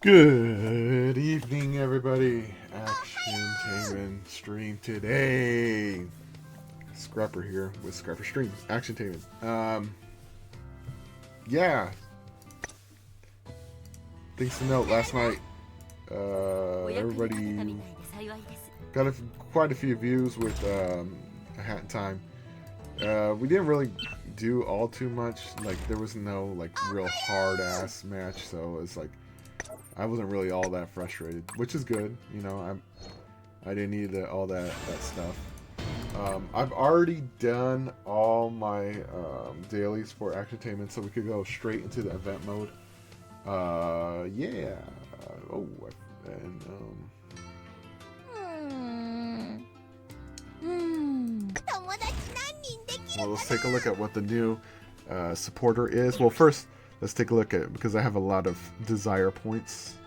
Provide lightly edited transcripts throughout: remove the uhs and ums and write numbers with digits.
Good evening, everybody. Action Tainman stream today. Scrapper here with Scrapper Streams. Action Tainman. Yeah. Things to note. Last night, everybody got quite a few views with A Hat in Time. We didn't really do all too much. Like there was no like real hard ass match, so it's like. I wasn't really all that frustrated, which is good. You know, I didn't need all that stuff. I've already done all my dailies for Actiontainment, so we could go straight into the event mode. Yeah. Oh, and well, let's take a look at what the new supporter is. Well, first. Let's take a look at it because I have a lot of desire points.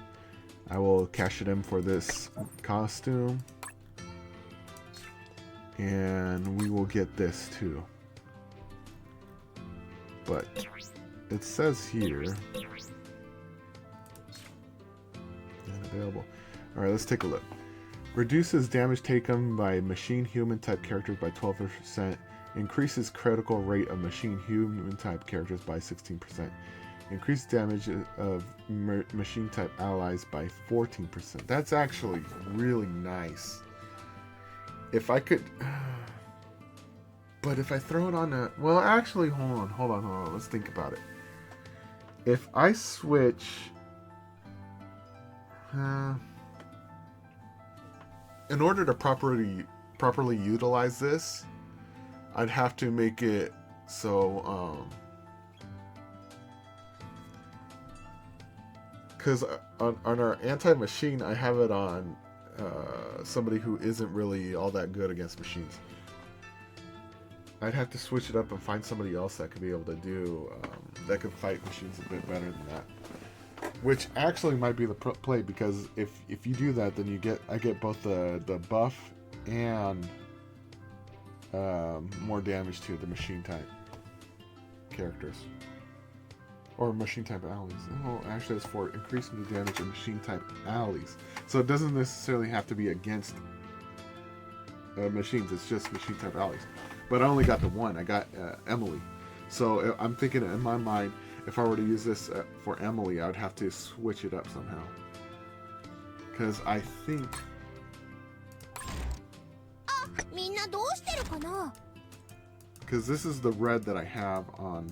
I will cash it in for this costume. And we will get this too. But it says here. Unavailable. Alright, let's take a look. Reduces damage taken by machine human type characters by 12%. Increases critical rate of machine human type characters by 16%. Increased damage of machine type allies by 14%. That's actually really nice. If I could... But if I throw it on a... Well, actually, hold on. Let's think about it. If I switch... in order to properly utilize this, I'd have to make it so... Because on our anti-machine, I have it on somebody who isn't really all that good against machines. I'd have to switch it up and find somebody else that could be able to do, that could fight machines a bit better than that. Which actually might be the play, because if you do that, then I get both the buff and more damage to the machine type characters. Or machine type allies. Oh, actually it's for increasing the damage of machine type allies. So it doesn't necessarily have to be against machines, it's just machine type allies. But I only got the one, I got Emily. So I'm thinking in my mind, if I were to use this for Emily, I would have to switch it up somehow. Because I think... Because this is the red that I have on...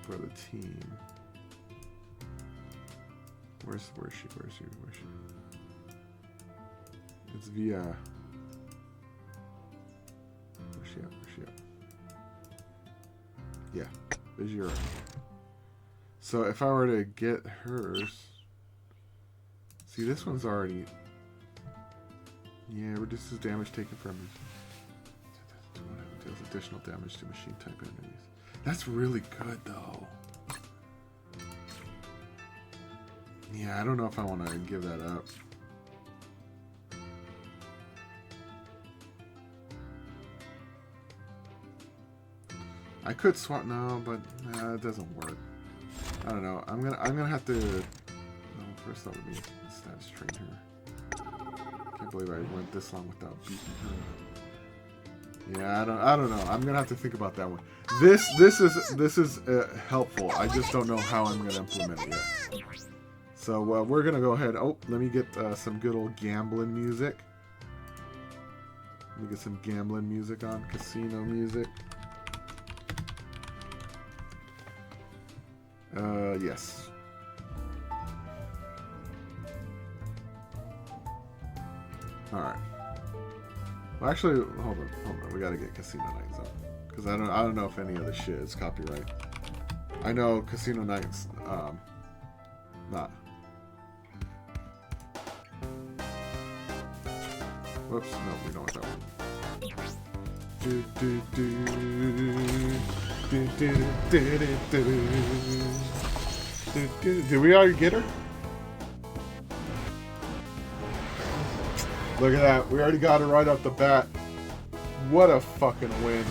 for the team. Where's she? It's via... Where's she at? Yeah, Vizura. So if I were to get hers... See, this one's already... Yeah, reduces damage taken from... Deals additional damage to machine type enemies. That's really good, though. Yeah, I don't know if I want to give that up. I could swap now, but it doesn't work. I don't know. I'm gonna have to. No, first that would be status train her. Can't believe I went this long without beating her. Yeah, I don't know. I'm gonna have to think about that one. This is helpful. I just don't know how I'm gonna implement it yet. So we're gonna go ahead. Oh, let me get some good old gambling music. Let me get some gambling music on. Casino music. Yes. All right. Well, actually, hold on. We gotta get Casino Nights up because I don't know if any of this shit is copyright. I know Casino Nights, not. Whoops, no, we don't want that one. Did we already get her? Look at that. We already got her right off the bat. What a fucking win.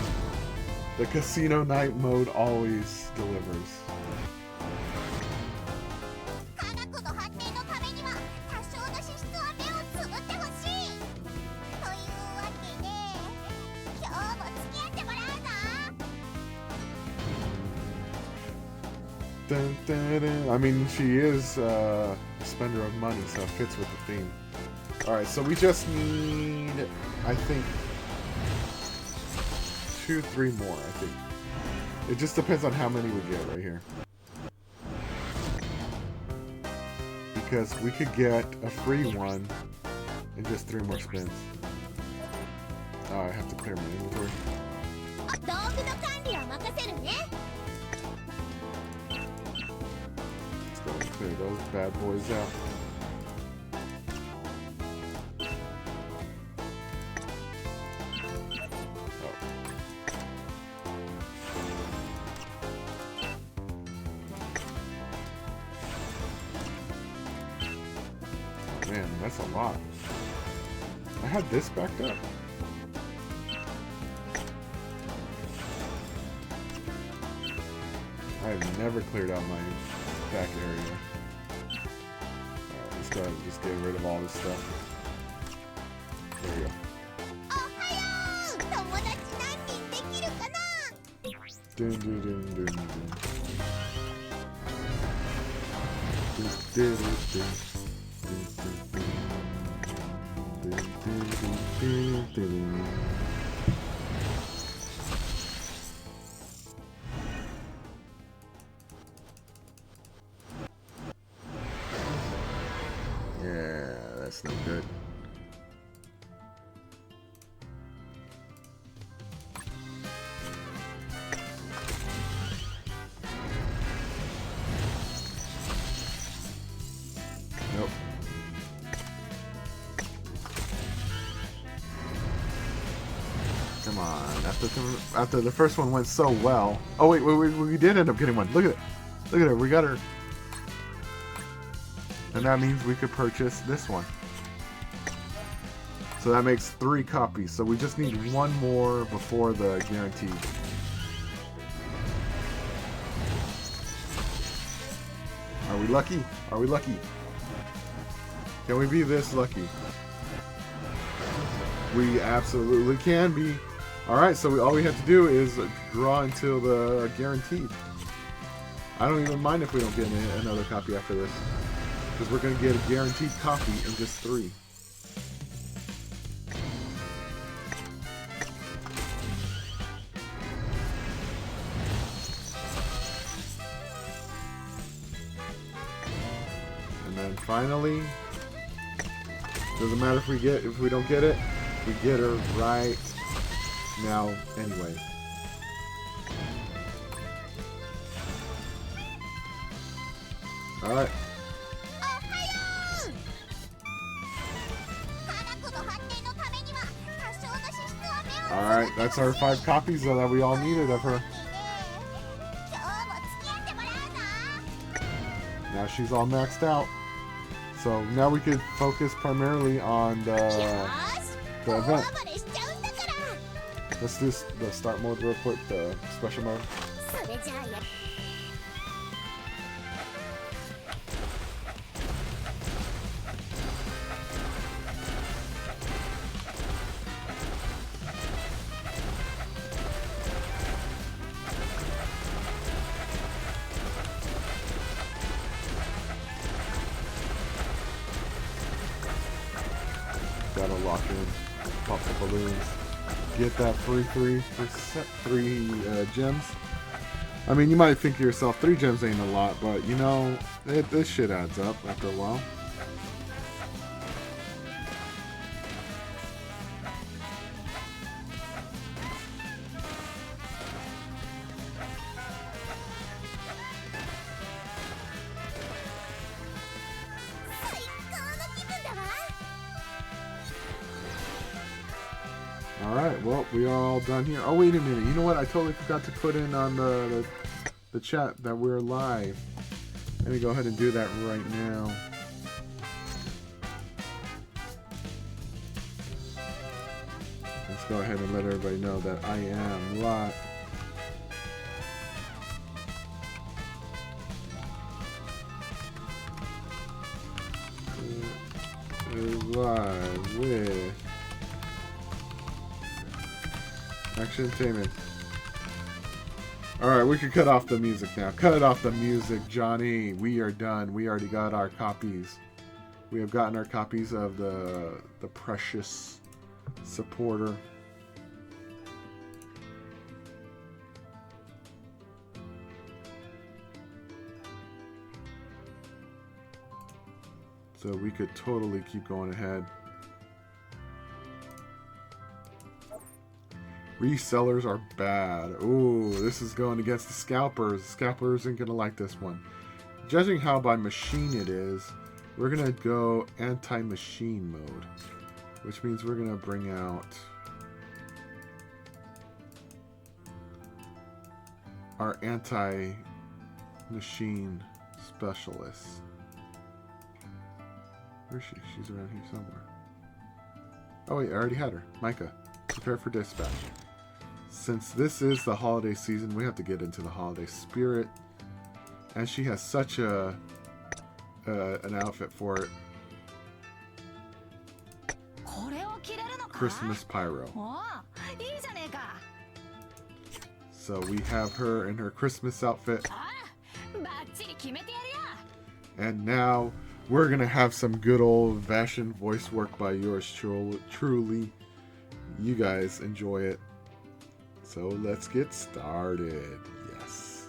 The casino night mode always delivers. Dun, dun, dun. I mean, she is a spender of money, so it fits with the theme. Alright, so we just need, I think, 2, 3 more, I think. It just depends on how many we get right here. Because we could get a free one in just 3 more spins. Oh, I have to clear my inventory. Let's go and clear those bad boys out. Man, that's a lot. I had this backed up. I have never cleared out my back area. Alright, let's go ahead and just get rid of all this stuff. There we go. Dun, dun, dun, dun, dun. Dun, dun, dun, dun. Yeah, that's no good. Nope. Come on. After the first one went so well. Oh wait, we did end up getting one. Look at it. Look at her. We got her. And that means we could purchase this one. So that makes 3 copies. So we just need 1 more before the guarantee. Are we lucky? Are we lucky? Can we be this lucky? We absolutely can be. Alright, so all we have to do is draw until the guaranteed. I don't even mind if we don't get another copy after this. Because we're going to get a guaranteed copy in just 3. And then finally, doesn't matter if we don't get it, we get her right now anyway. Alright. Alright, that's our 5 copies that we all needed of her. Now she's all maxed out. So now we could focus primarily on the event. Let's do the start mode real quick, the special mode. Gotta lock in, pop the balloons, get that free 3 gems. I mean, you might think to yourself, 3 gems ain't a lot, but you know, this shit adds up after a while. Alright, well, we are all done here. Oh, wait a minute. You know what? I totally forgot to put in on the chat that we're live. Let me go ahead and do that right now. Let's go ahead and let everybody know that I am live. Is live with Action Entertainment. Alright, we can cut off the music now. Cut off the music, Johnny. We are done. We already got our copies. We have gotten our copies of the precious supporter. So we could totally keep going ahead. Resellers are bad. Ooh, this is going against the scalpers. The scalpers aren't going to like this one. Judging how by machine it is, we're going to go anti-machine mode. Which means we're going to bring out our anti-machine specialist. Where is she? She's around here somewhere. Oh wait, I already had her. Micah, prepare for dispatch. Since this is the holiday season, we have to get into the holiday spirit. And she has such an outfit for it. Christmas pyro. So we have her in her Christmas outfit. And now we're going to have some good old-fashioned voice work by yours truly. You guys enjoy it. So let's get started. Yes.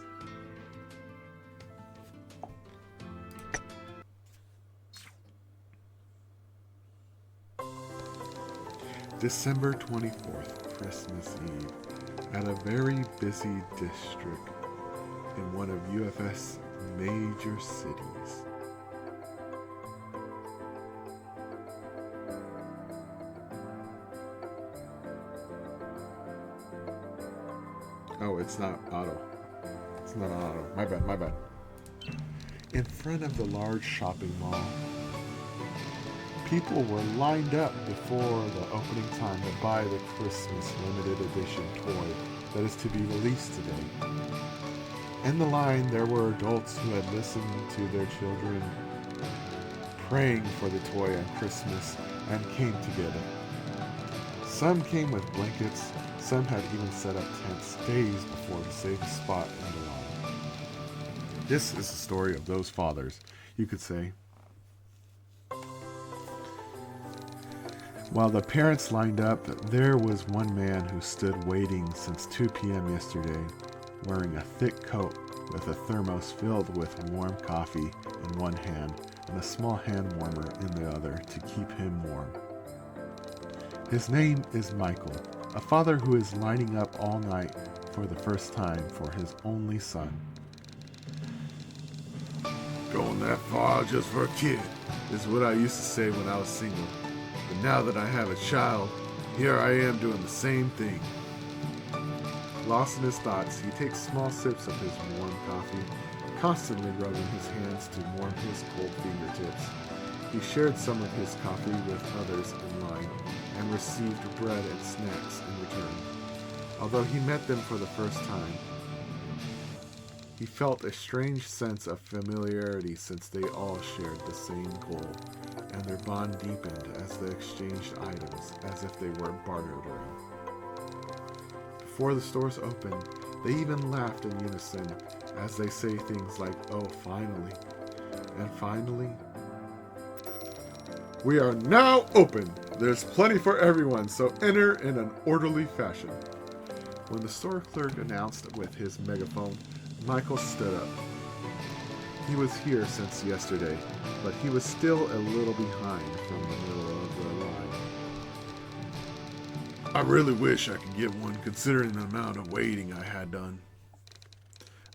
December 24th, Christmas Eve, at a very busy district in one of UFS major cities. Oh, it's not auto. It's not auto. My bad, my bad. In front of the large shopping mall, people were lined up before the opening time to buy the Christmas limited edition toy that is to be released today. In the line, there were adults who had listened to their children praying for the toy on Christmas and came together. Some came with blankets. Some had even set up tents days before to save a spot in the line. This is the story of those fathers, you could say. While the parents lined up, there was one man who stood waiting since 2 p.m. yesterday, wearing a thick coat with a thermos filled with warm coffee in one hand and a small hand warmer in the other to keep him warm. His name is Michael, a father who is lining up all night for the first time for his only son. Going that far just for a kid is what I used to say when I was single. But now that I have a child, here I am doing the same thing. Lost in his thoughts, he takes small sips of his warm coffee, constantly rubbing his hands to warm his cold fingertips. He shared some of his coffee with others in line and received bread and snacks in return. Although he met them for the first time, he felt a strange sense of familiarity since they all shared the same goal, and their bond deepened as they exchanged items as if they were bartering. Before the stores opened, they even laughed in unison as they say things like, "Oh, finally," and finally, "We are now open. There's plenty for everyone, so enter in an orderly fashion." When the store clerk announced with his megaphone, Michael stood up. He was here since yesterday, but he was still a little behind from the middle of the line. "I really wish I could get one considering the amount of waiting I had done."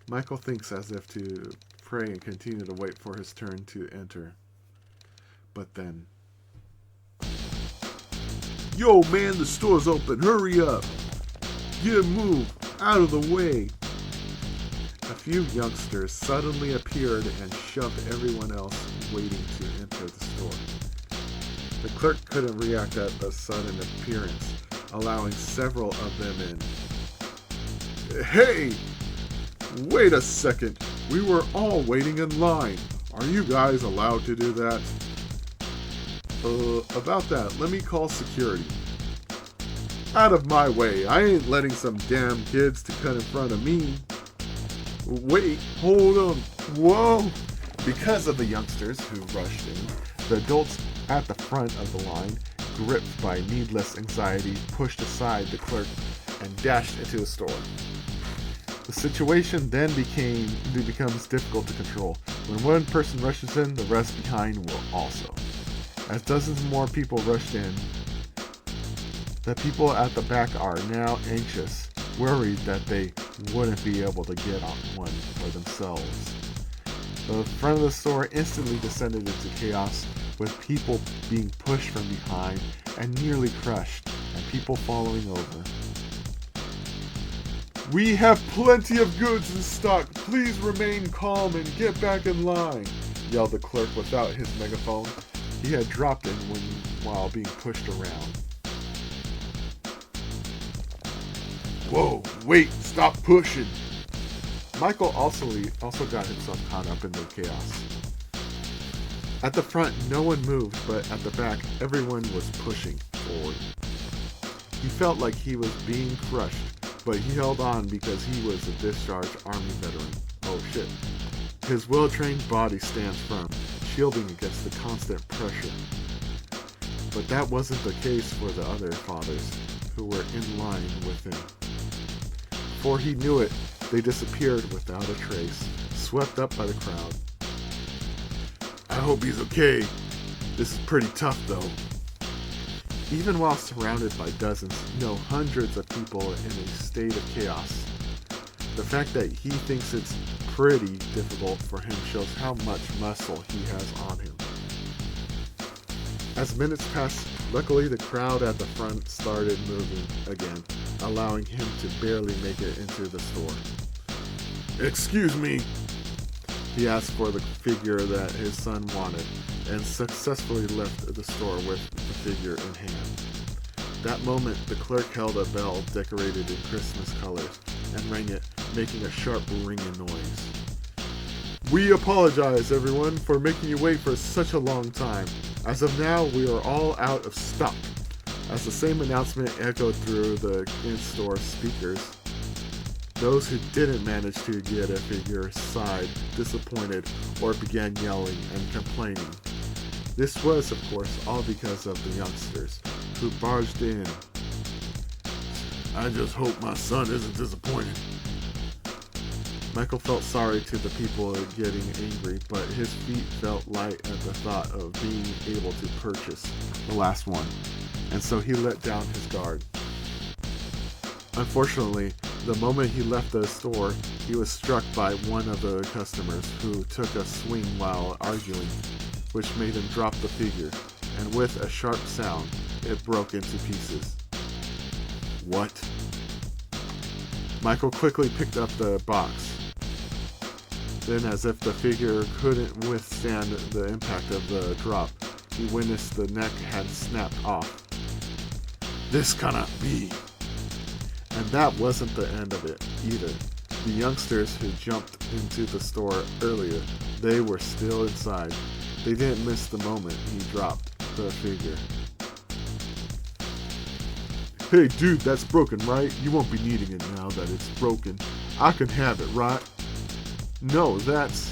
Michael thinks as if to pray and continue to wait for his turn to enter. But then, "Yo, man, the store's open. Hurry up. Get a move. Out of the way." A few youngsters suddenly appeared and shoved everyone else waiting to enter the store. The clerk couldn't react at the sudden appearance, allowing several of them in. "Hey! Wait a second. We were all waiting in line. Are you guys allowed to do that?" About that, let me call security." "Out of my way. I ain't letting some damn kids to cut in front of me." Wait, hold on. Whoa! Because of the youngsters who rushed in, the adults at the front of the line, gripped by needless anxiety, pushed aside the clerk and dashed into the store. The situation then becomes difficult to control. When one person rushes in, the rest behind will also. As dozens more people rushed in, the people at the back are now anxious, worried that they wouldn't be able to get on one for themselves. The front of the store instantly descended into chaos, with people being pushed from behind and nearly crushed, and people falling over. "We have plenty of goods in stock. Please remain calm and get back in line," yelled the clerk without his megaphone. He had dropped it while being pushed around. "Whoa, wait, stop pushing." Michael also got himself caught up in the chaos. At the front, no one moved, but at the back, everyone was pushing forward. He felt like he was being crushed, but he held on because he was a discharged Army veteran. Oh shit. His well-trained body stands firm, shielding against the constant pressure. But that wasn't the case for the other fathers, who were in line with him. Before he knew it, they disappeared without a trace, swept up by the crowd. "I hope he's okay. This is pretty tough, though." Even while surrounded by dozens, no, hundreds of people in a state of chaos, the fact that he thinks it's pretty difficult for him shows how much muscle he has on him. As minutes passed, luckily the crowd at the front started moving again, allowing him to barely make it into the store. "Excuse me," he asked for the figure that his son wanted, and successfully left the store with the figure in hand. That moment, the clerk held a bell decorated in Christmas colors and rang it, making a sharp ringing noise. "We apologize, everyone, for making you wait for such a long time. As of now, we are all out of stock." As the same announcement echoed through the in-store speakers, those who didn't manage to get a figure sighed, disappointed, or began yelling and complaining. This was, of course, all because of the youngsters, who barged in. "I just hope my son isn't disappointed." Michael felt sorry to the people getting angry, but his feet felt light at the thought of being able to purchase the last one, and so he let down his guard. Unfortunately, the moment he left the store, he was struck by one of the customers who took a swing while arguing, which made him drop the figure, and with a sharp sound, it broke into pieces. "What?" Michael quickly picked up the box. Then, as if the figure couldn't withstand the impact of the drop, he witnessed the neck had snapped off. "This cannot be." And that wasn't the end of it either. The youngsters who jumped into the store earlier, they were still inside. They didn't miss the moment he dropped the figure. "Hey dude, that's broken, right? You won't be needing it now that it's broken. I can have it, right?" "No, that's..."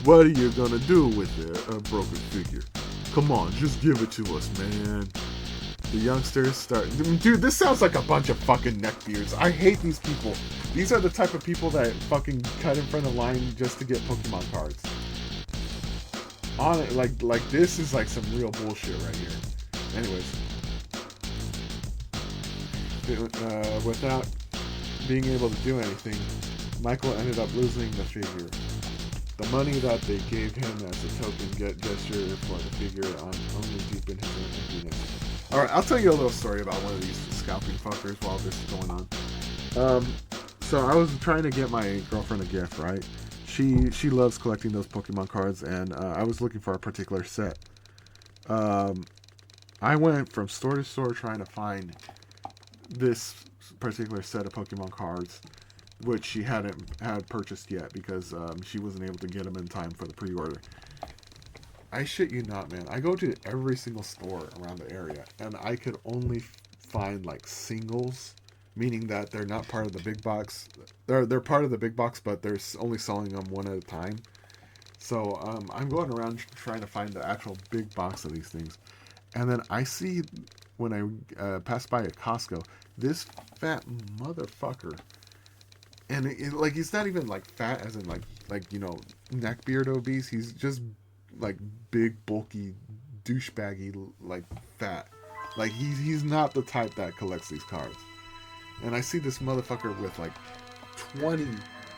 "What are you gonna do with a broken figure? Come on, just give it to us, man." The youngsters start... Dude, this sounds like a bunch of fucking neckbeards. I hate these people. These are the type of people that fucking cut in front of the line just to get Pokemon cards. On it, like this is like some real bullshit right here. Anyways. Without being able to do anything, Michael ended up losing the figure. The money that they gave him as a token gesture for the figure only deepened his emptiness. Alright, I'll tell you a little story about one of these scalping fuckers while this is going on. So I was trying to get my girlfriend a gift, right? She loves collecting those Pokemon cards, and I was looking for a particular set. I went from store to store trying to find this particular set of Pokemon cards, which she had purchased yet because she wasn't able to get them in time for the pre-order. I shit you not, man. I go to every single store around the area, and I could only find like singles meaning that they're not part of the big box. They're part of the big box, but they're only selling them one at a time. So I'm going around trying to find the actual big box of these things, and then I see when I pass by a Costco, this fat motherfucker, and like he's not even like fat as in like you know neckbeard obese. He's just like big bulky douchebaggy like fat. Like he's not the type that collects these cards. And I see this motherfucker with like 20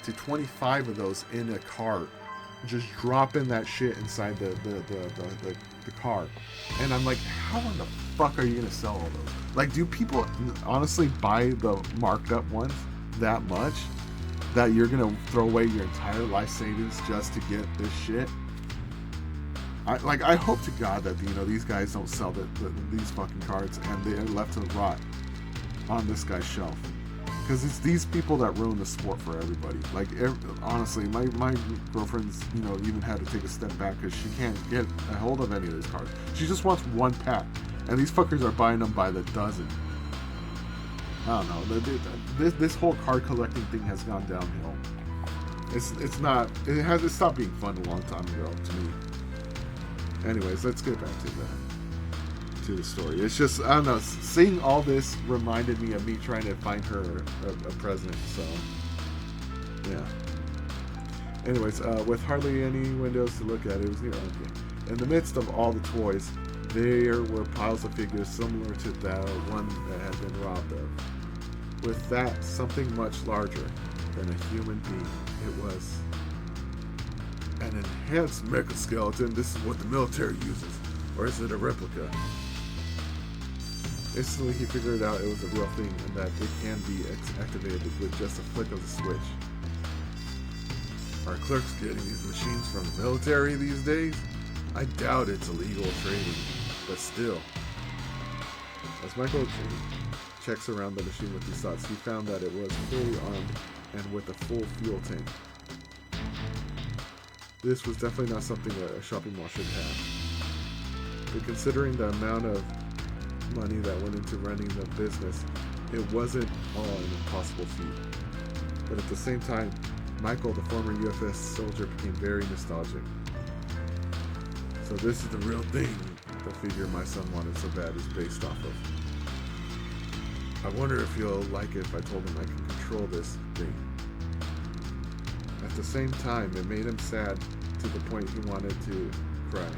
to 25 of those in a cart, just dropping that shit inside the car. And I'm like, how in the fuck are you gonna sell all those? Like, do people honestly buy the marked up ones that much that you're gonna throw away your entire life savings just to get this shit? I hope to God that these guys don't sell these fucking cards and they're left to rot on this guy's shelf, because it's these people that ruin the sport for everybody. Like honestly, my girlfriend's even had to take a step back because she can't get a hold of any of these cards. She just wants one pack, and these fuckers are buying them by the dozen. I don't know. This whole card collecting thing has gone downhill. It stopped being fun a long time ago to me. Anyways, let's get back to the story. It's just, I don't know, seeing all this reminded me of me trying to find her a present, so yeah. Anyways, with hardly any windows to look at, it was okay. In the midst of all the toys, there were piles of figures similar to that one that had been robbed of. With that, something much larger than a human being. It was an enhanced mecha skeleton. This is what the military uses. Or is it a replica? Instantly he figured out it was a real thing and that it can be activated with just a flick of the switch. Are clerks getting these machines from the military these days? I doubt it's illegal trading, but still. As Michael checks around the machine with these thoughts, he found that it was fully armed and with a full fuel tank. This was definitely not something a shopping mall should have. But considering the amount of money that went into running the business, it wasn't all an impossible feat. But at the same time, Michael, the former UFS soldier, became very nostalgic. So this is the real thing the figure my son wanted so bad is based off of. I wonder if he'll like it if I told him I can control this thing. At the same time, it made him sad to the point he wanted to cry.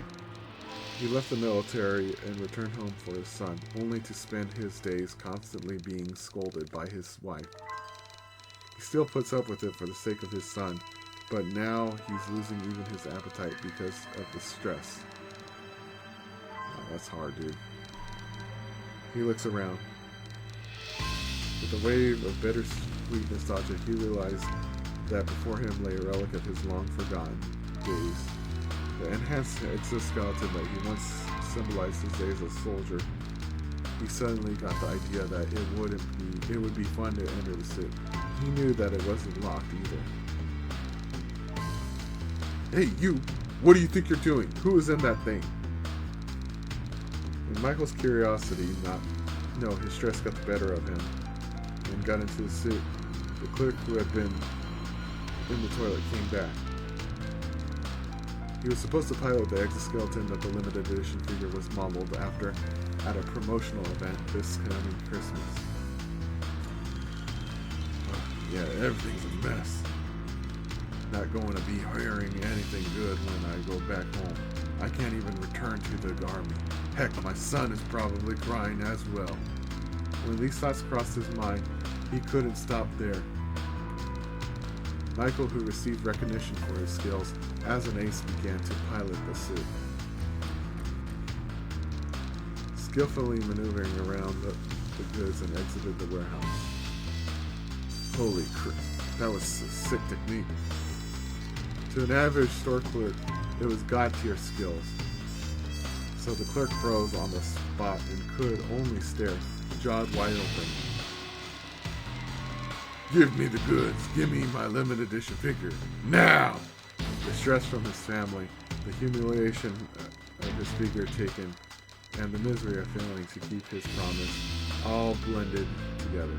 He left the military and returned home for his son, only to spend his days constantly being scolded by his wife. He still puts up with it for the sake of his son, but now he's losing even his appetite because of the stress. Oh, that's hard, dude. He looks around. With a wave of bittersweet nostalgia, he realized that before him lay a relic of his long-forgotten days. The enhanced exoskeleton that he once symbolized his days as a soldier. He suddenly got the idea that it would be fun to enter the suit. He knew that it wasn't locked either. Hey, you! What do you think you're doing? Who is in that thing? When Michael's curiosity, his stress got the better of him and got into the suit, the clerk who had been in the toilet came back. He was supposed to pilot the exoskeleton that the limited edition figure was modeled after at a promotional event this coming Christmas. Yeah, everything's a mess. Not going to be hearing anything good when I go back home. I can't even return to the army. Heck, my son is probably crying as well. When these thoughts crossed his mind, he couldn't stop there. Michael, who received recognition for his skills as an ace, began to pilot the suit. Skillfully maneuvering around the goods and exited the warehouse. Holy crap, that was a sick technique. To an average store clerk, it was god-tier skills. So the clerk froze on the spot and could only stare, jawed wide open. Give me the goods. Give me my limited edition figure. Now! The stress from his family, the humiliation of his figure taken, and the misery of failing to keep his promise all blended together.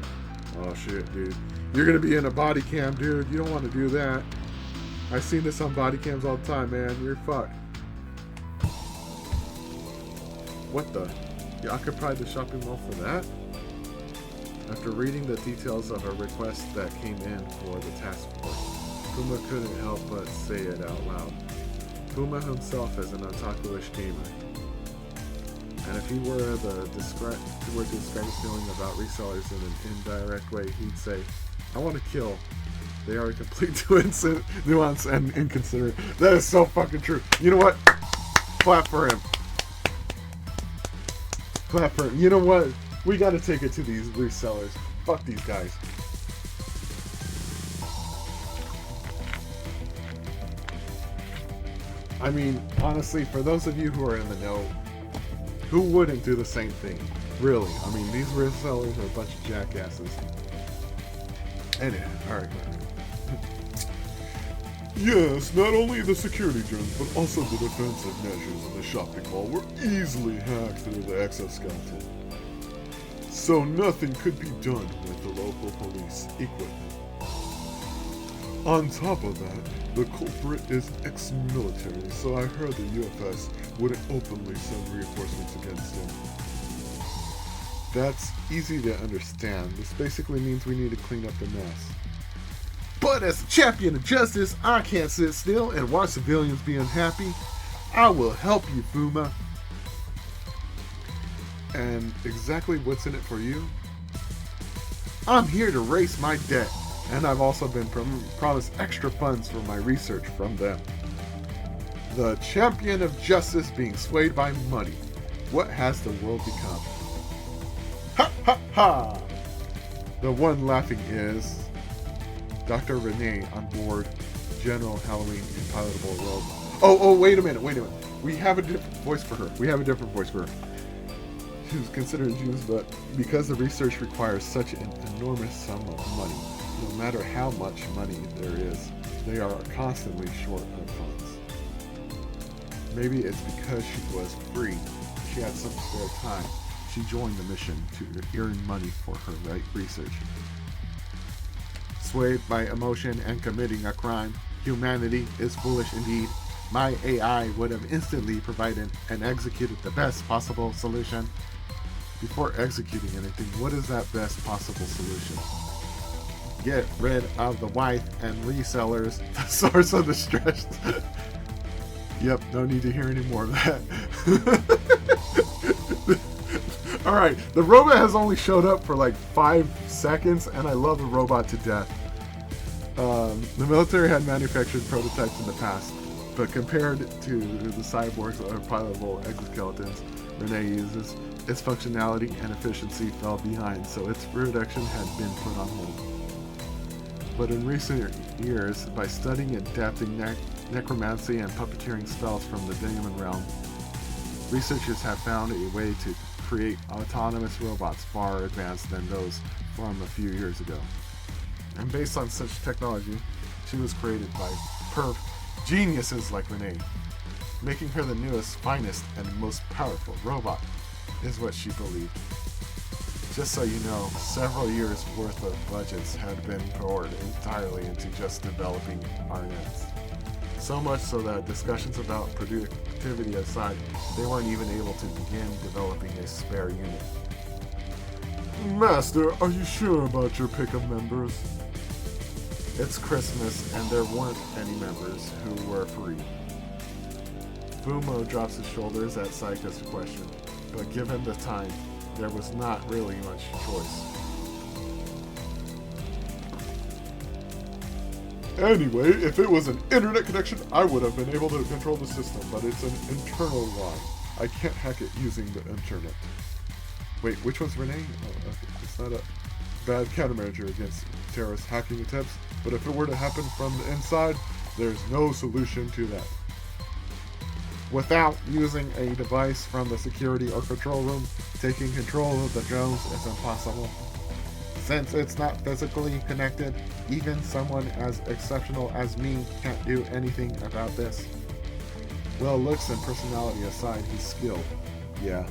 Oh shit, dude. You're gonna be in a body cam, dude. You don't want to do that. I seen this on body cams all the time, man. You're fucked. What the? You occupied the shopping mall for that? After reading the details of a request that came in for the task force, Puma couldn't help but say it out loud. Puma himself is an otaku-ish gamer. And if he were to describe his feeling about resellers in an indirect way, he'd say, I want to kill. They are a complete nuance and inconsiderate. That is so fucking true. You know what? Clap for him. Clap for him. You know what? We gotta take it to these resellers. Fuck these guys. I mean, honestly, for those of you who are in the know, who wouldn't do the same thing? Really? I mean, these resellers are a bunch of jackasses. Anyway, alright. Yes, not only the security drones, but also the defensive measures in the shopping mall were easily hacked through the exoskeleton. So nothing could be done with the local police equipment. On top of that, the culprit is ex-military, so I heard the UFS wouldn't openly send reinforcements against him. That's easy to understand. This basically means we need to clean up the mess. But as a champion of justice, I can't sit still and watch civilians be unhappy. I will help you, Fuma. And exactly what's in it for you? I'm here to race my debt, and I've also been promised extra funds for my research from them. The champion of justice being swayed by money. What has the world become? Ha ha ha! The one laughing is Dr. Renee on board General Halloween in pilotable robe. Oh, wait a minute. We have a different voice for her. She was considered Jews, but because the research requires such an enormous sum of money, no matter how much money there is, they are constantly short of funds. Maybe it's because she was free. She had some spare time. She joined the mission to earn money for her research. Swayed by emotion and committing a crime, humanity is foolish indeed. My AI would have instantly provided and executed the best possible solution. Before executing anything, what is that best possible solution? Get rid of the wife and resellers, the source of the stress. Yep, no need to hear any more of that. Alright, the robot has only showed up for like 5 seconds, and I love the robot to death. The military had manufactured prototypes in the past, but compared to the cyborgs or pilotable exoskeletons Renee uses, its functionality and efficiency fell behind, so its production had been put on hold. But in recent years, by studying and adapting necromancy and puppeteering spells from the demon realm, researchers have found a way to create autonomous robots far advanced than those from a few years ago. And based on such technology, she was created by geniuses like Renee. Making her the newest, finest, and most powerful robot is what she believed. Just so you know, several years worth of budgets had been poured entirely into just developing RNNs. So much so that discussions about productivity aside, they weren't even able to begin developing a spare unit. Master, are you sure about your pick of members? It's Christmas and there weren't any members who were free. Fumo drops his shoulders at Saika's question, but given the time, there was not really much choice. Anyway, if it was an internet connection, I would have been able to control the system, but it's an internal line. I can't hack it using the internet. Wait, which one's Renee? Oh, okay. It's not a bad countermeasure against terrorist hacking attempts, but if it were to happen from the inside, there's no solution to that. Without using a device from the security or control room, taking control of the drones is impossible. Since it's not physically connected, even someone as exceptional as me can't do anything about this. Well, looks and personality aside, he's skilled. Yeah.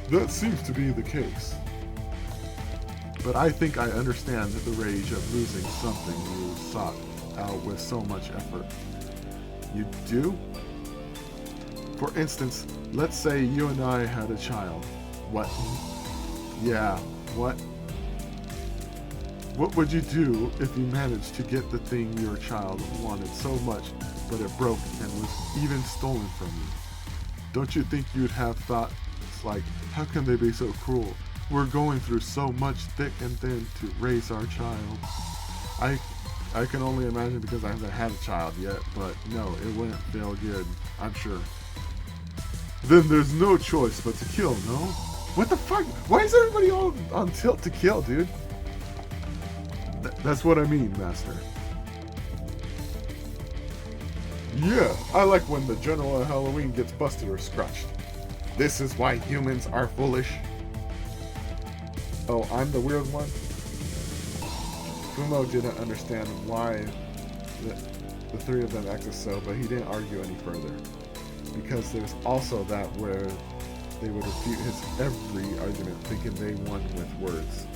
That seems to be the case. But I think I understand the rage of losing something you sought out with so much effort. You do? For instance, let's say you and I had a child. What? Yeah, what? What would you do if you managed to get the thing your child wanted so much, but it broke and was even stolen from you? Don't you think you'd have thoughts like, how can they be so cruel? We're going through so much thick and thin to raise our child. I can only imagine because I haven't had a child yet, but no, it wouldn't feel good, I'm sure. Then there's no choice but to kill, no? What the fuck? Why is everybody all on tilt to kill, dude? That's what I mean, Master. Yeah, I like when the General of Halloween gets busted or scratched. This is why humans are foolish. Oh, I'm the weird one? Fumo didn't understand why the three of them acted so, but he didn't argue any further. Because there's also that where they would refute his every argument, thinking they won with words.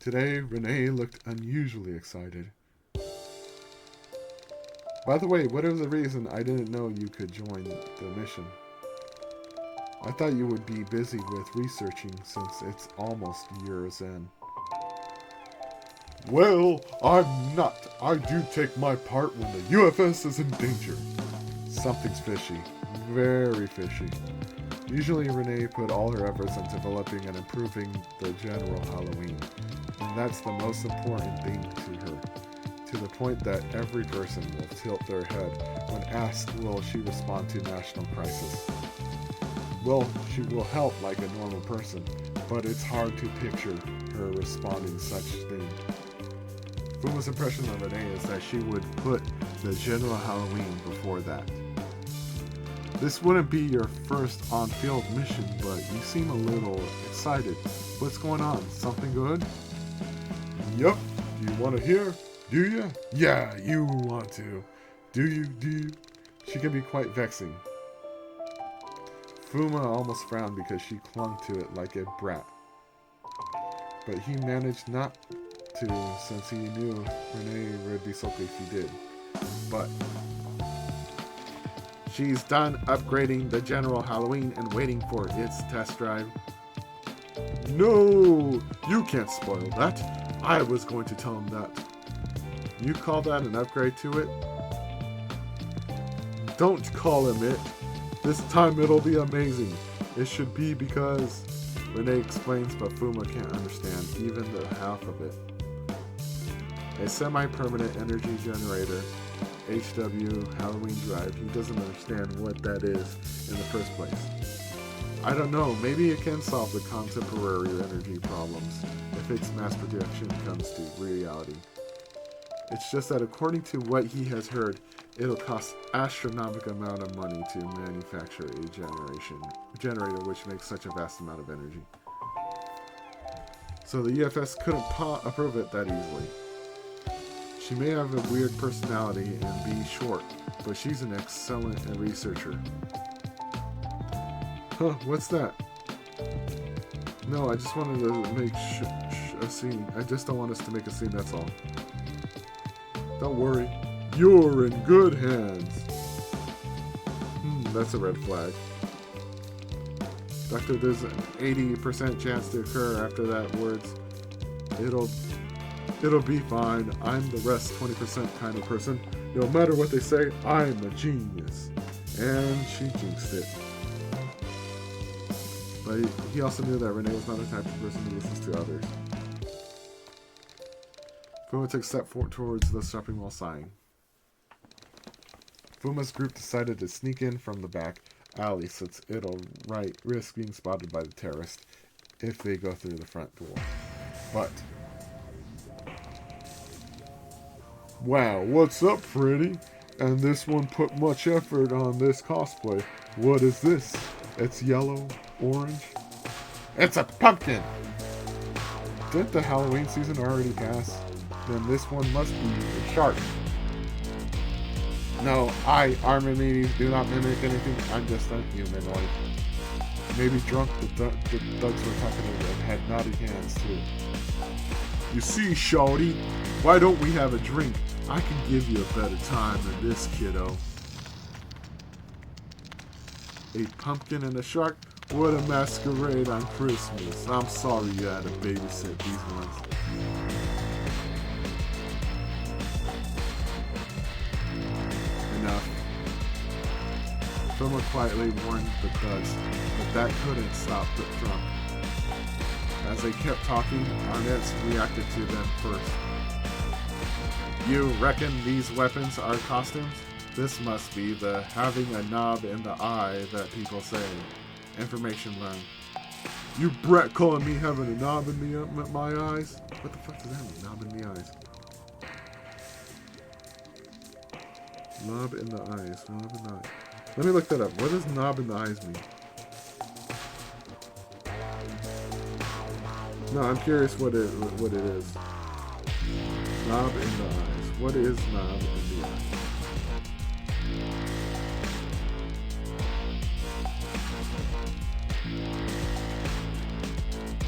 Today, Renee looked unusually excited. By the way, what is the reason I didn't know you could join the mission? I thought you would be busy with researching since it's almost year's end. Well, I'm not. I do take my part when the UFS is in danger. Something's fishy. Very fishy. Usually Renee put all her efforts into developing and improving the General Halloween, and that's the most important thing to her, to the point that every person will tilt their head when asked will she respond to national crisis. Well, she will help like a normal person, but it's hard to picture her responding such thing. Fuma's impression of Renee is that she would put the General Halloween before that. This wouldn't be your first on-field mission, but you seem a little excited. What's going on? Something good? Yup. Do you want to hear? Do you? Yeah, you want to. Do you? She can be quite vexing. Fuma almost frowned because she clung to it like a brat. But he managed not to, since he knew Renee would be sulky if he did. But she's done upgrading the General Halloween and waiting for its test drive. No, you can't spoil that. I was going to tell him that. You call that an upgrade to it? Don't call him it. This time it'll be amazing. It should be because Renee explains, but Fuma can't understand even the half of it. A semi-permanent energy generator, HW Halloween drive. He doesn't understand what that is in the first place. I don't know, maybe it can solve the contemporary energy problems if its mass production comes to reality. It's just that according to what he has heard, it'll cost astronomical amount of money to manufacture a generator which makes such a vast amount of energy. So the UFS couldn't approve it that easily. She may have a weird personality and be short, but she's an excellent researcher. Huh, what's that? No, I just wanted to make a scene. I just don't want us to make a scene, that's all. Don't worry. You're in good hands. That's a red flag. Doctor, there's an 80% chance to occur after that words. It'll be fine. I'm the rest 20% kind of person. No matter what they say, I'm a genius. And she jinxed it. But he also knew that Renee was not the type of person who listens to others. Fuma took a step forward towards the shopping mall, sighing. Fuma's group decided to sneak in from the back alley since it'll risk being spotted by the terrorists if they go through the front door. But wow, what's up, Freddy? And this one put much effort on this cosplay. What is this? It's yellow, orange. It's a pumpkin! Didn't the Halloween season already pass? Then this one must be a shark. No, Armin meanies, do not mimic anything. I'm just a humanoid. Maybe drunk, the thugs were talking to them had knotty hands too. You see, shawty, why don't we have a drink? I can give you a better time than this, kiddo. A pumpkin and a shark? What a masquerade on Christmas. I'm sorry you had to babysit these ones. Enough. Someone quietly warned the thugs, but that couldn't stop the drunk. As they kept talking, Arnett's reacted to them first. You reckon these weapons are costumes? This must be the having a knob in the eye that people say. Information learned. You brat calling me having a knob in my eyes? What the fuck does that mean, knob in the eyes? Knob in the eyes. Knob in the eyes. Let me look that up. What does knob in the eyes mean? No, I'm curious what it is. Knob in the eyes. What is knob in the eyes?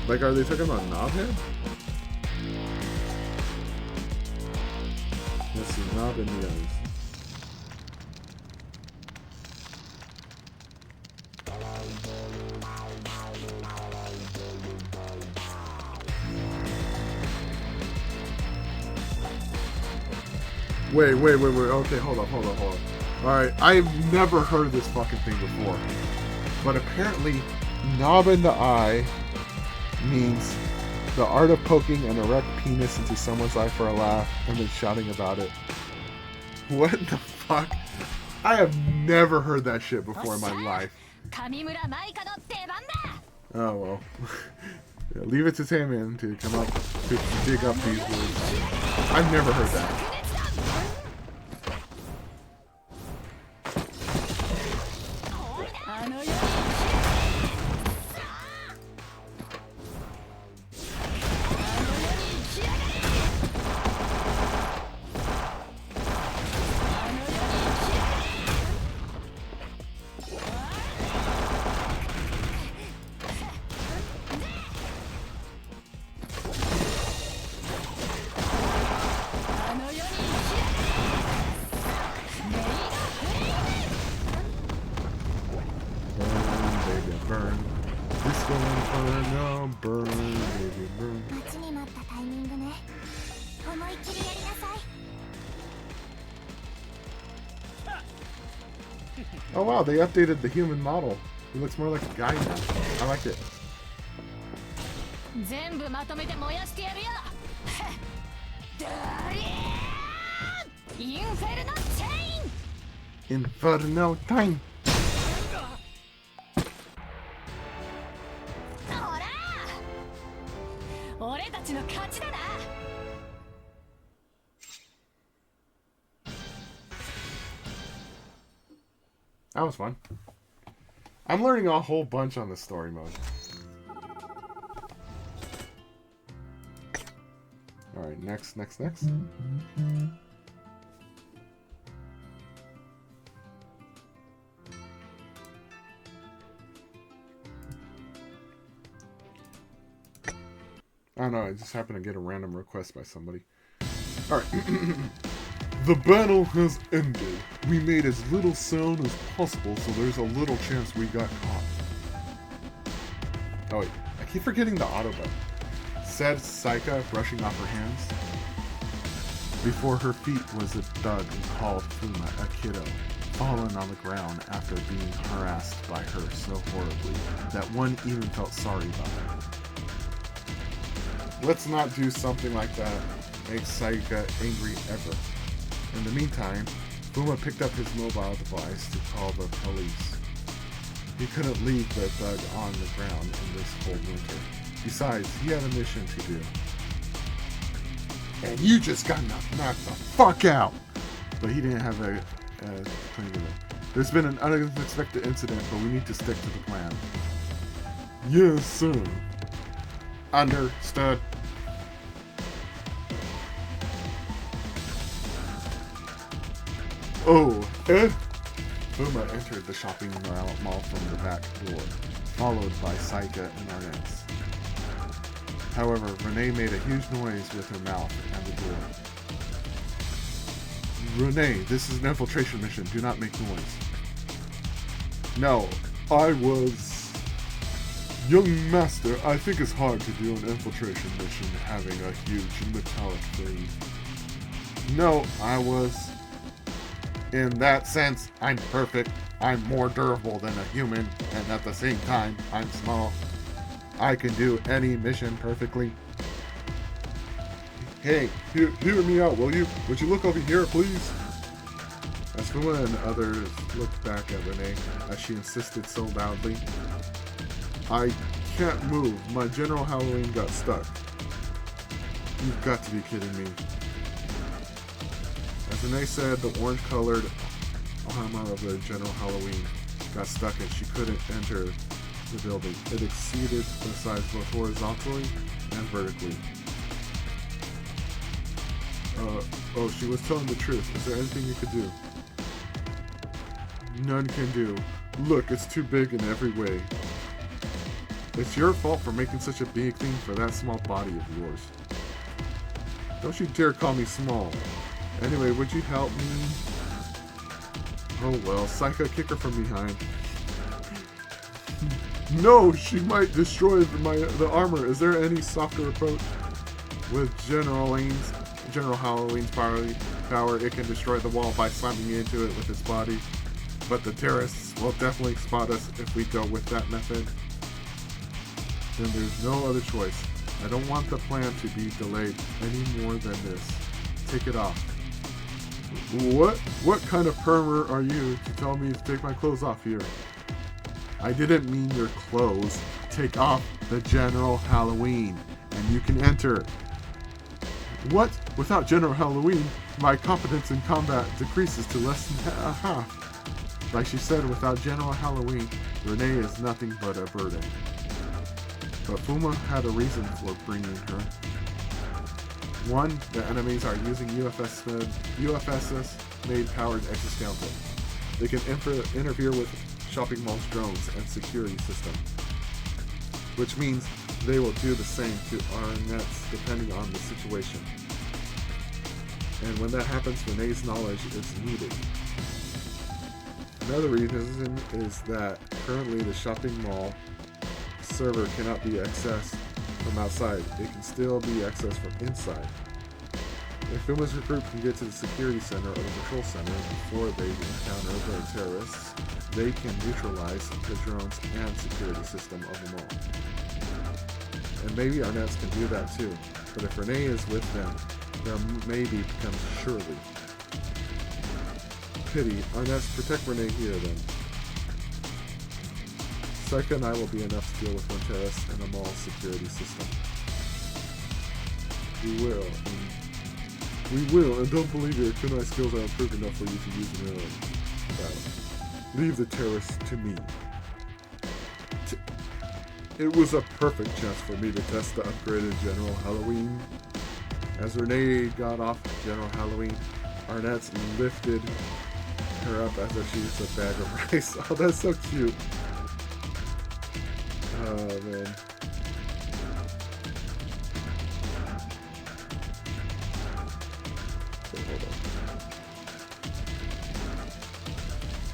Like, are they talking about knobhead? Let's see, knob in the eyes. Wait. Okay, hold up. Alright, I've never heard this fucking thing before. But apparently, knob in the eye means the art of poking an erect penis into someone's eye for a laugh and then shouting about it. What the fuck? I have never heard that shit before in my life. Oh well. Yeah, leave it to TAIMANIN to come up to dig up these words. I've never heard that. Burn. This going burn now. Burn, baby, burn. Oh wow, they updated the human model. He looks more like a guy now. I like it. Inferno time. That was fun. I'm learning a whole bunch on the story mode. Alright, next. I don't know, I just happened to get a random request by somebody. Alright. The battle has ended. We made as little sound as possible, so there's a little chance we got caught. Oh wait, I keep forgetting the auto button. Said Saika, brushing off her hands. Before her feet was a thug called Fuma, a kiddo, fallen on the ground after being harassed by her so horribly that one even felt sorry about her. Let's not do something like that. Makes Saika angry ever. In the meantime, Fuma picked up his mobile device to call the police. He couldn't leave the thug on the ground in this cold winter. Besides, he had a mission to do. And you just got knocked the fuck out! But he didn't have a claim to that. There's been an unexpected incident, but we need to stick to the plan. Yes, sir. Understood. Oh, eh? Puma entered the shopping mall from the back door, followed by Saika and Arnetz. However, Renee made a huge noise with her mouth at the door. Renee, this is an infiltration mission. Do not make noise. No, I was... Young master, I think it's hard to do an infiltration mission having a huge metallic blade. No, I was... In that sense, I'm perfect. I'm more durable than a human, and at the same time, I'm small. I can do any mission perfectly. Hey, hear me out, will you? Would you look over here, please? As Fuma and others looked back at Renee as she insisted so loudly, I can't move. My General Halloween got stuck. You've got to be kidding me. As Renee said, the orange-colored armor of the General Halloween got stuck and she couldn't enter the building. It exceeded the size both horizontally and vertically. Oh, she was telling the truth. Is there anything you could do? None can do. Look, it's too big in every way. It's your fault for making such a big thing for that small body of yours. Don't you dare call me small. Anyway, would you help me? Oh well, Saika, kick her from behind. No, she might destroy the armor. Is there any softer approach? With General Halloween's power, it can destroy the wall by slamming into it with its body. But the terrorists will definitely spot us if we go with that method. Then there's no other choice. I don't want the plan to be delayed any more than this. Take it off. What kind of pervert are you to tell me to take my clothes off here? I didn't mean your clothes. Take off the General Halloween, and you can enter. What? Without General Halloween, my competence in combat decreases to less than half. Like she said, without General Halloween, Renee is nothing but a burden. But Fuma had a reason for bringing her. One, the enemies are using UFSs-made powered exoskeleton. They can interfere with shopping malls' drones and security system, which means they will do the same to our nets depending on the situation. And when that happens, Renee's knowledge is needed. Another reason is that currently the shopping mall server cannot be accessed from outside. It can still be accessed from inside. If Fuma's group can get to the security center or the control center before they encounter the terrorists, they can neutralize the drones and security system of the mall. And maybe our nets can do that too, but if Renee is with them, there maybe becomes surely. Pity, our nets protect Renee here then. Saika and I will be enough to deal with one terrorist and the mall security system. We will, and don't believe your kunai skills are improved enough for you to use them in battle. Leave the terrorists to me. It was a perfect chance for me to test the upgraded General Halloween. As Renee got off General Halloween, Arnetz lifted her up as if she was a bag of rice. Oh, that's so cute. Oh, man.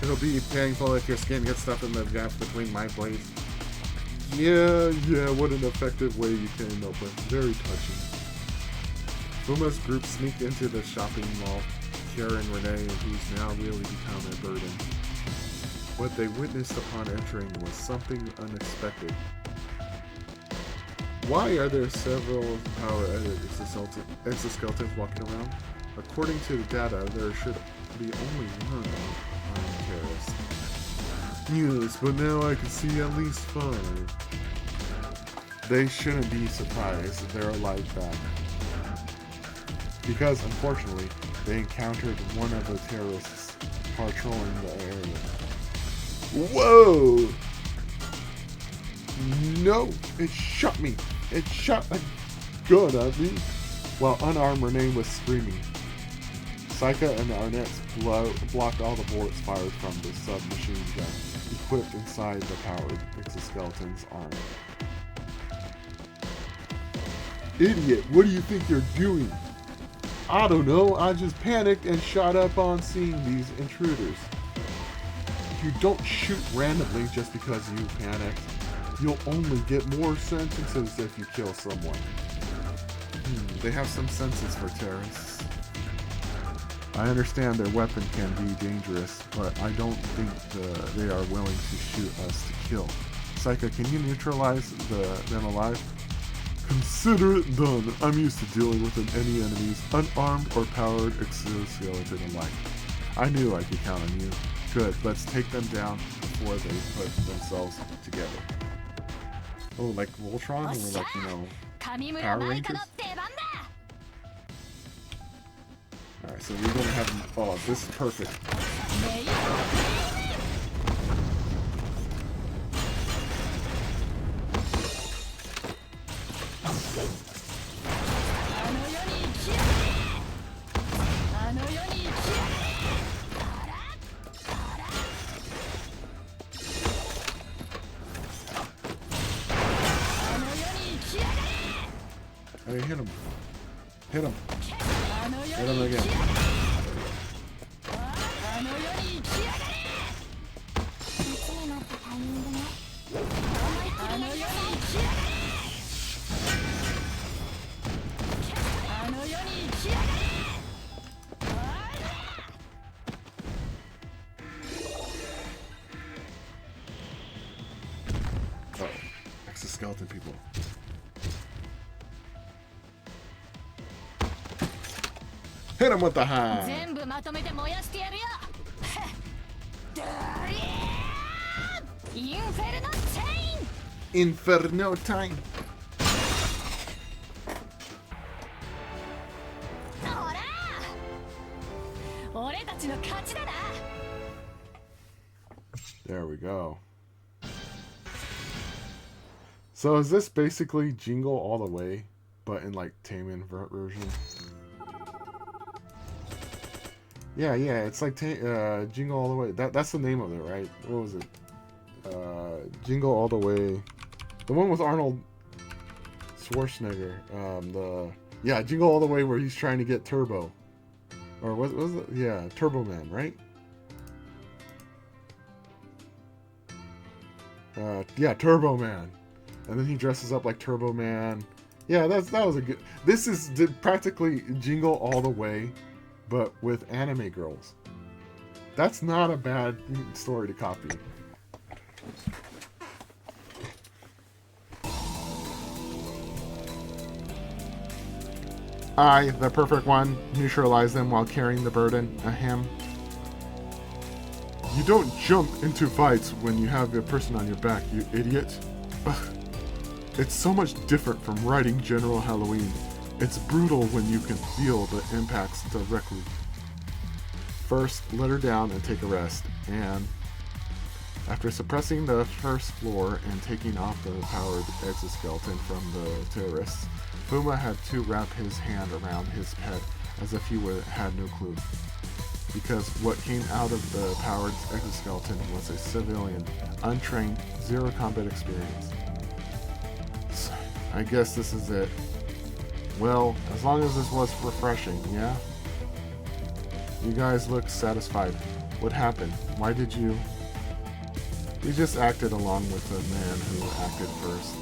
It'll be painful if your skin gets stuck in the gap between my blades. Yeah, what an effective way you came up with. Very touching. Fuma's group sneaked into the shopping mall, carrying Renee, who's now really become a burden. What they witnessed upon entering was something unexpected. Why are there several power exoskeletons walking around? According to the data, there should be only one armed terrorist. Yes, but now I can see at least 5. They shouldn't be surprised they're alive back. Because, unfortunately, they encountered one of the terrorists patrolling the area. Whoa! No! It shot me! It shot a gun at me! While unarmed Renee was screaming. Saika and the Arnett's blocked all the bullets fired from the submachine gun equipped inside the powered exoskeleton's armor. Idiot, what do you think you're doing? I don't know, I just panicked and shot up on seeing these intruders. You don't shoot randomly just because you panicked. You'll only get more sentences if you kill someone. They have some senses for terrorists. I understand their weapon can be dangerous, but I don't think they are willing to shoot us to kill. Saika, can you neutralize them alive? Consider it done. I'm used to dealing with any enemies, unarmed or powered exoskeleton alike. I knew I could count on you. Good, let's take them down before they put themselves together. Oh, like Voltron or like, you know, Power Rangers? Alright, so we're gonna have, oh, this is perfect. Hey, hit him. Hit him. Hit him again. Oh, exoskeleton people. Hit him with the high. Inferno time. There we go. So is this basically Jingle All the Way, but in like TAIMANIN version? Yeah, it's like Jingle All the Way. That's the name of it, right? What was it? Jingle All the Way. The one with Arnold Schwarzenegger. Jingle All the Way, where he's trying to get Turbo. Or what was it? Yeah, Turbo Man, right? Turbo Man. And then he dresses up like Turbo Man. Yeah, that was a good. This is practically Jingle All the Way, but with anime girls. That's not a bad story to copy. I, the perfect one, neutralize them while carrying the burden. Ahem. You don't jump into fights when you have a person on your back, you idiot. Ugh. It's so much different from riding General Halloween. It's brutal when you can feel the impacts directly. First, let her down and take a rest, and after suppressing the first floor and taking off the powered exoskeleton from the terrorists, Fuma had to wrap his hand around his pet as if he had no clue. Because what came out of the powered exoskeleton was a civilian, untrained, zero combat experience. So, I guess this is it. Well, as long as this was refreshing, yeah? You guys look satisfied. What happened? Why did you... We just acted along with the man who acted first.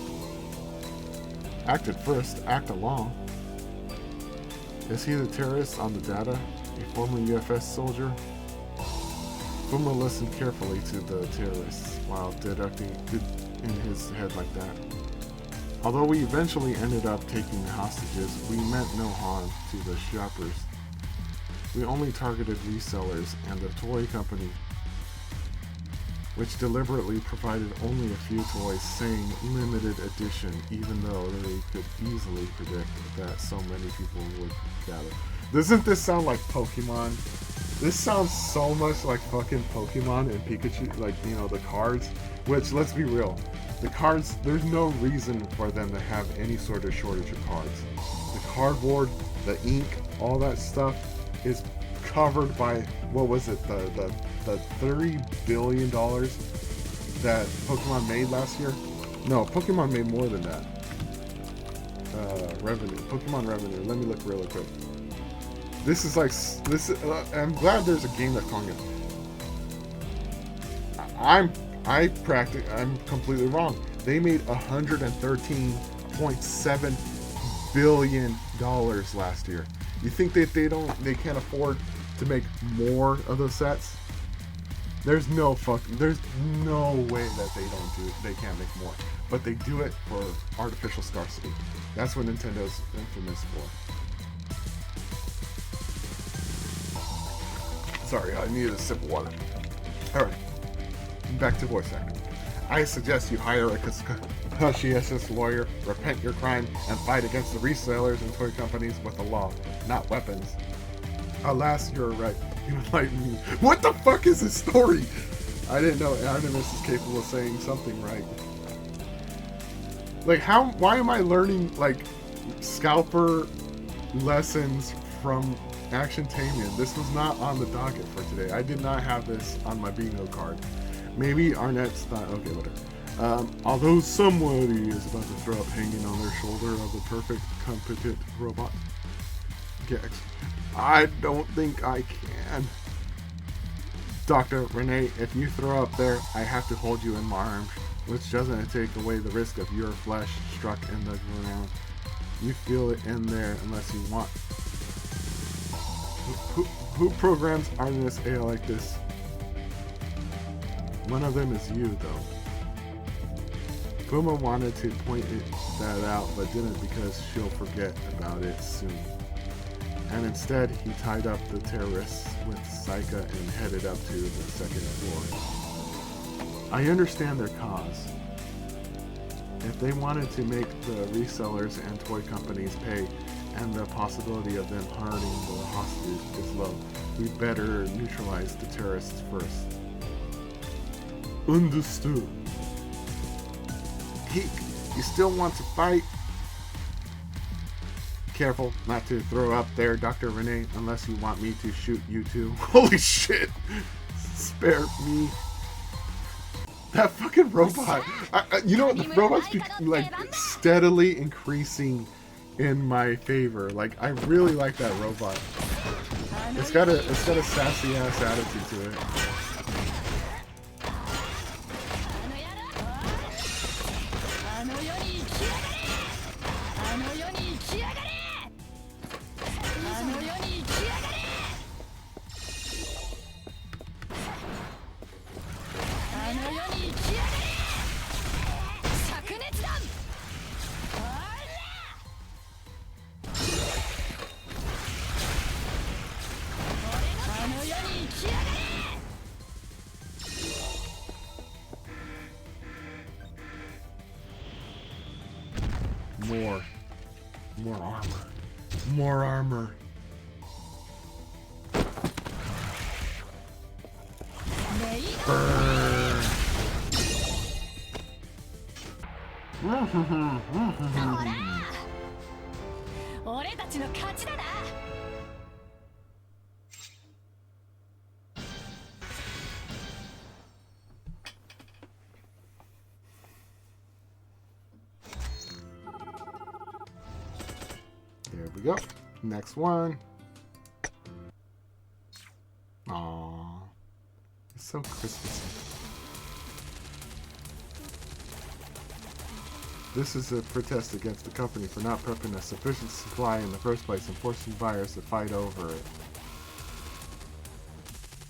Acted first? Act along? Is he the terrorist on the data? A former UFS soldier? Fuma listened carefully to the terrorists while deducting in his head like that. Although we eventually ended up taking the hostages, we meant no harm to the shoppers. We only targeted resellers and the toy company, which deliberately provided only a few toys saying limited edition, even though they could easily predict that so many people would gather. Doesn't this sound like Pokemon? This sounds so much like fucking Pokemon and Pikachu, like, you know, the cards, which, let's be real, the cards, there's no reason for them to have any sort of shortage of cards. The cardboard, the ink, all that stuff is covered by, what was it, the $30 billion that Pokemon made last year? No, Pokemon made more than that. Revenue. Pokemon revenue. Let me look really quick. This is like, I'm glad there's a game that's calling it. I'm completely wrong. They made $113.7 billion last year. You think that they can't afford to make more of those sets? There's no way that they can't make more. But they do it for artificial scarcity. That's what Nintendo's infamous for. Sorry, I needed a sip of water. Alright, back to voice acting. I suggest you hire a conscientious lawyer, repent your crime, and fight against the resellers and toy companies with the law, not weapons. Alas, you're right. You enlightened me. What the fuck is this story? I didn't know Animus is capable of saying something right. Like, why am I learning, like, scalper lessons from Action TAIMANIN? This was not on the docket for today. I did not have this on my bingo card. Maybe Arnett's not. Okay, whatever. Although somebody is about to throw up hanging on their shoulder of the perfect, competent robot. Gex. I don't think I can. Dr. Renee, if you throw up there, I have to hold you in my arms, which doesn't take away the risk of your flesh struck in the ground. You feel it in there unless you want. Who programs Artemis AI like this? One of them is you, though. Puma wanted to point that out, but didn't because she'll forget about it soon. And instead, he tied up the terrorists with Saika and headed up to the second floor. I understand their cause. If they wanted to make the resellers and toy companies pay, and the possibility of them harming the hostages is low, we better neutralize the terrorists first. Understood. Heek, you still want to fight? Careful not to throw up there, Dr. Renee, unless you want me to shoot you too. Holy shit! Spare me. That fucking robot. You know what? The robot's like steadily increasing in my favor. Like, I really like that robot. It's got a sassy ass attitude to it. More armor. More armor. Burn. There we go. Next one. Aww. It's so Christmassy. This is a protest against the company for not prepping a sufficient supply in the first place and forcing buyers to fight over it.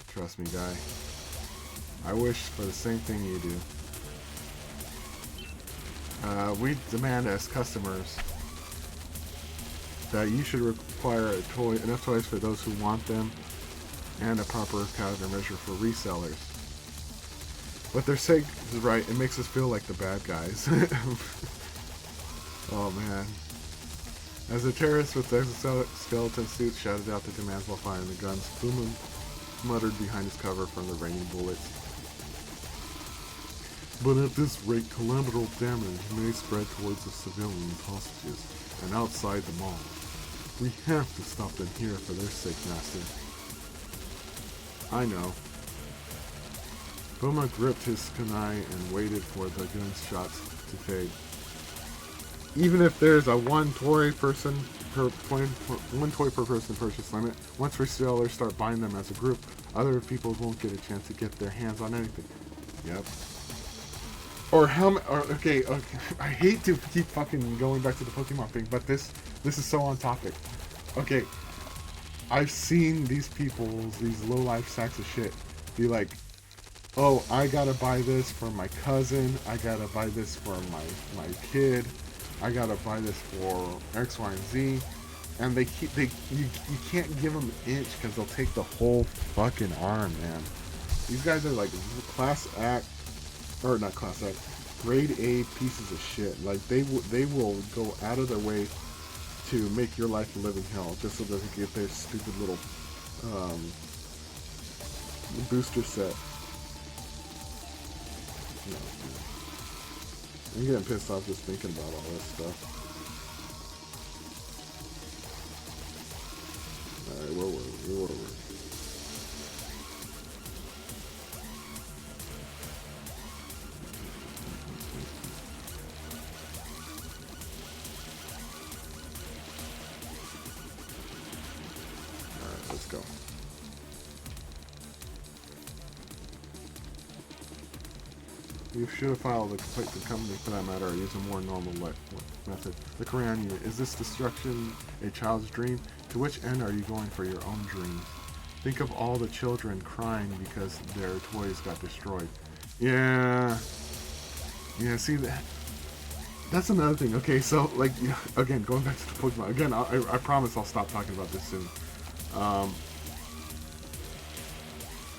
Trust me, guy. I wish for the same thing you do. We demand as customers that you should require enough toys for those who want them, and a proper countermeasure for resellers. What they're saying is right. It makes us feel like the bad guys. Oh man. As the terrorists with exoskeleton suits shouted out the demands while firing the guns, Puma muttered behind his cover from the raining bullets. But at this rate, collateral damage may spread towards the civilians hostages and outside the mall. We have to stop them here for their sake, Master. I know. Boomer gripped his kunai and waited for the gunshots to fade. Even if there's a one toy per person purchase limit, once resellers start buying them as a group, other people won't get a chance to get their hands on anything. Yep. Or okay, I hate to keep fucking going back to the Pokemon thing, but this is so on topic. Okay, I've seen these these low-life sacks of shit, be like, oh, I gotta buy this for my cousin, I gotta buy this for my kid, I gotta buy this for X, Y, and Z, and you can't give them an inch because they'll take the whole fucking arm, man. These guys are like grade A pieces of shit. Like they will go out of their way to make your life a living hell just so they can get their stupid little booster set. No, I'm getting pissed off just thinking about all this stuff. Alright, where were we? Let's go. You should have filed a complaint to the company for that matter, or use a more normal method. The Korean unit. Is this destruction a child's dream? To which end are you going for your own dreams? Think of all the children crying because their toys got destroyed. Yeah, see that's another thing. Okay, so like, again, going back to the Pokemon, again, I promise I'll stop talking about this soon.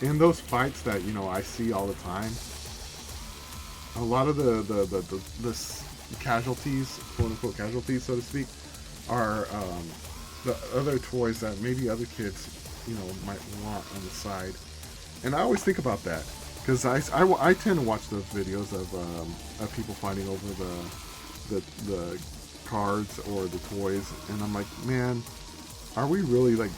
In those fights that, I see all the time, a lot of the casualties, quote-unquote casualties, so to speak, are the other toys that maybe other kids, might want on the side. And I always think about that, because I tend to watch those videos of people fighting over the cards or the toys, and I'm like, man, are we really, like,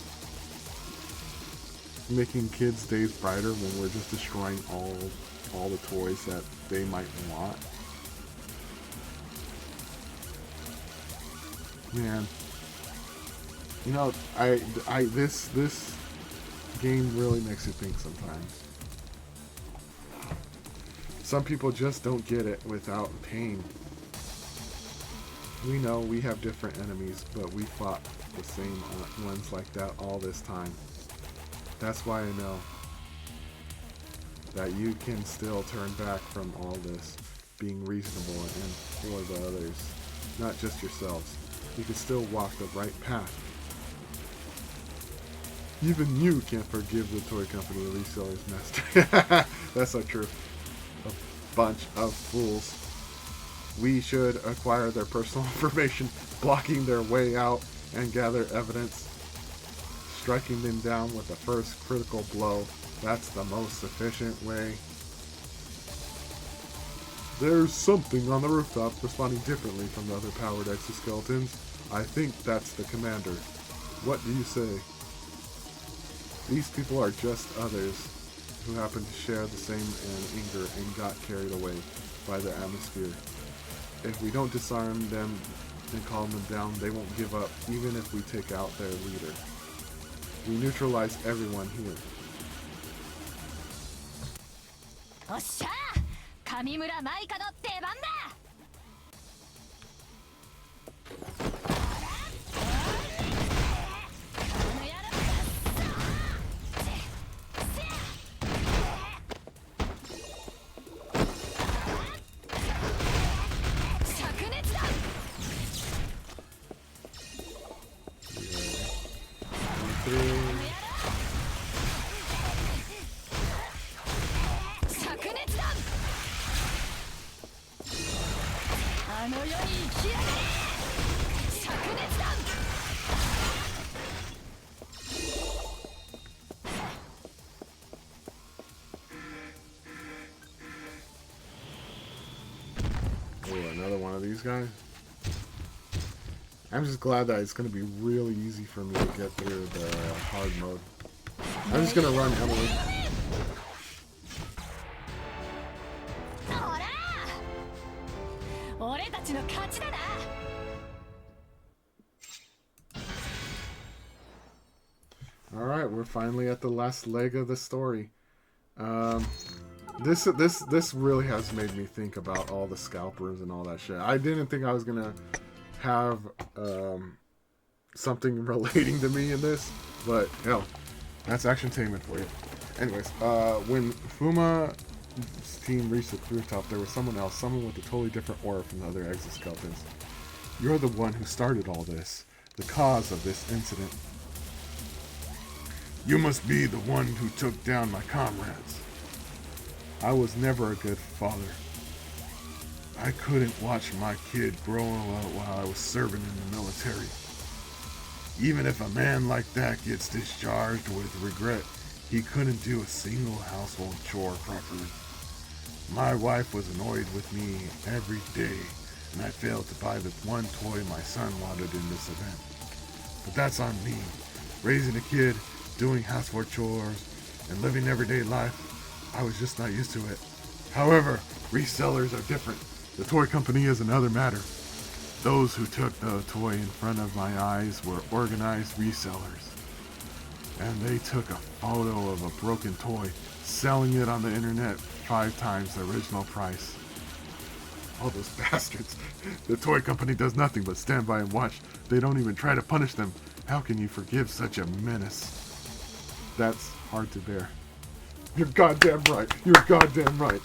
making kids' days brighter when we're just destroying all the toys that they might want? Man, this game really makes you think sometimes. Some people just don't get it without pain. We know we have different enemies, but we fought the same ones like that all this time. That's why I know that you can still turn back from all this, being reasonable and for the others, not just yourselves. You can still walk the right path. Even you can't forgive the toy company resellers, master. That's so true. A bunch of fools. We should acquire their personal information, blocking their way out, and gather evidence. Striking them down with the first critical blow. That's the most efficient way. There's something on the rooftop responding differently from the other powered exoskeletons. I think that's the commander. What do you say? These people are just others who happen to share the same anger and got carried away by the atmosphere. If we don't disarm them and calm them down, they won't give up, even if we take out their leader. We neutralize everyone here. Another one of these guys. I'm just glad that it's going to be really easy for me to get through the hard mode. I'm just gonna run Emily. Alright, we're finally at the last leg of the story. This really has made me think about all the scalpers and all that shit. I didn't think I was gonna have something relating to me in this, but hell, that's Action-tainment for you. Anyways, when Fuma's team reached the rooftop, there was someone with a totally different aura from the other exoskeletons. You're the one who started all this, the cause of this incident. You must be the one who took down my comrades. I was never a good father. I couldn't watch my kid grow up while I was serving in the military. Even if a man like that gets discharged with regret, he couldn't do a single household chore properly. My wife was annoyed with me every day, and I failed to buy the one toy my son wanted in this event. But that's on me. Raising a kid, doing household chores, and living everyday life, I was just not used to it. However, resellers are different. The toy company is another matter. Those who took the toy in front of my eyes were organized resellers. And they took a photo of a broken toy, selling it on the internet 5 times the original price. All those bastards. The toy company does nothing but stand by and watch. They don't even try to punish them. How can you forgive such a menace? That's hard to bear. You're goddamn right. You're goddamn right.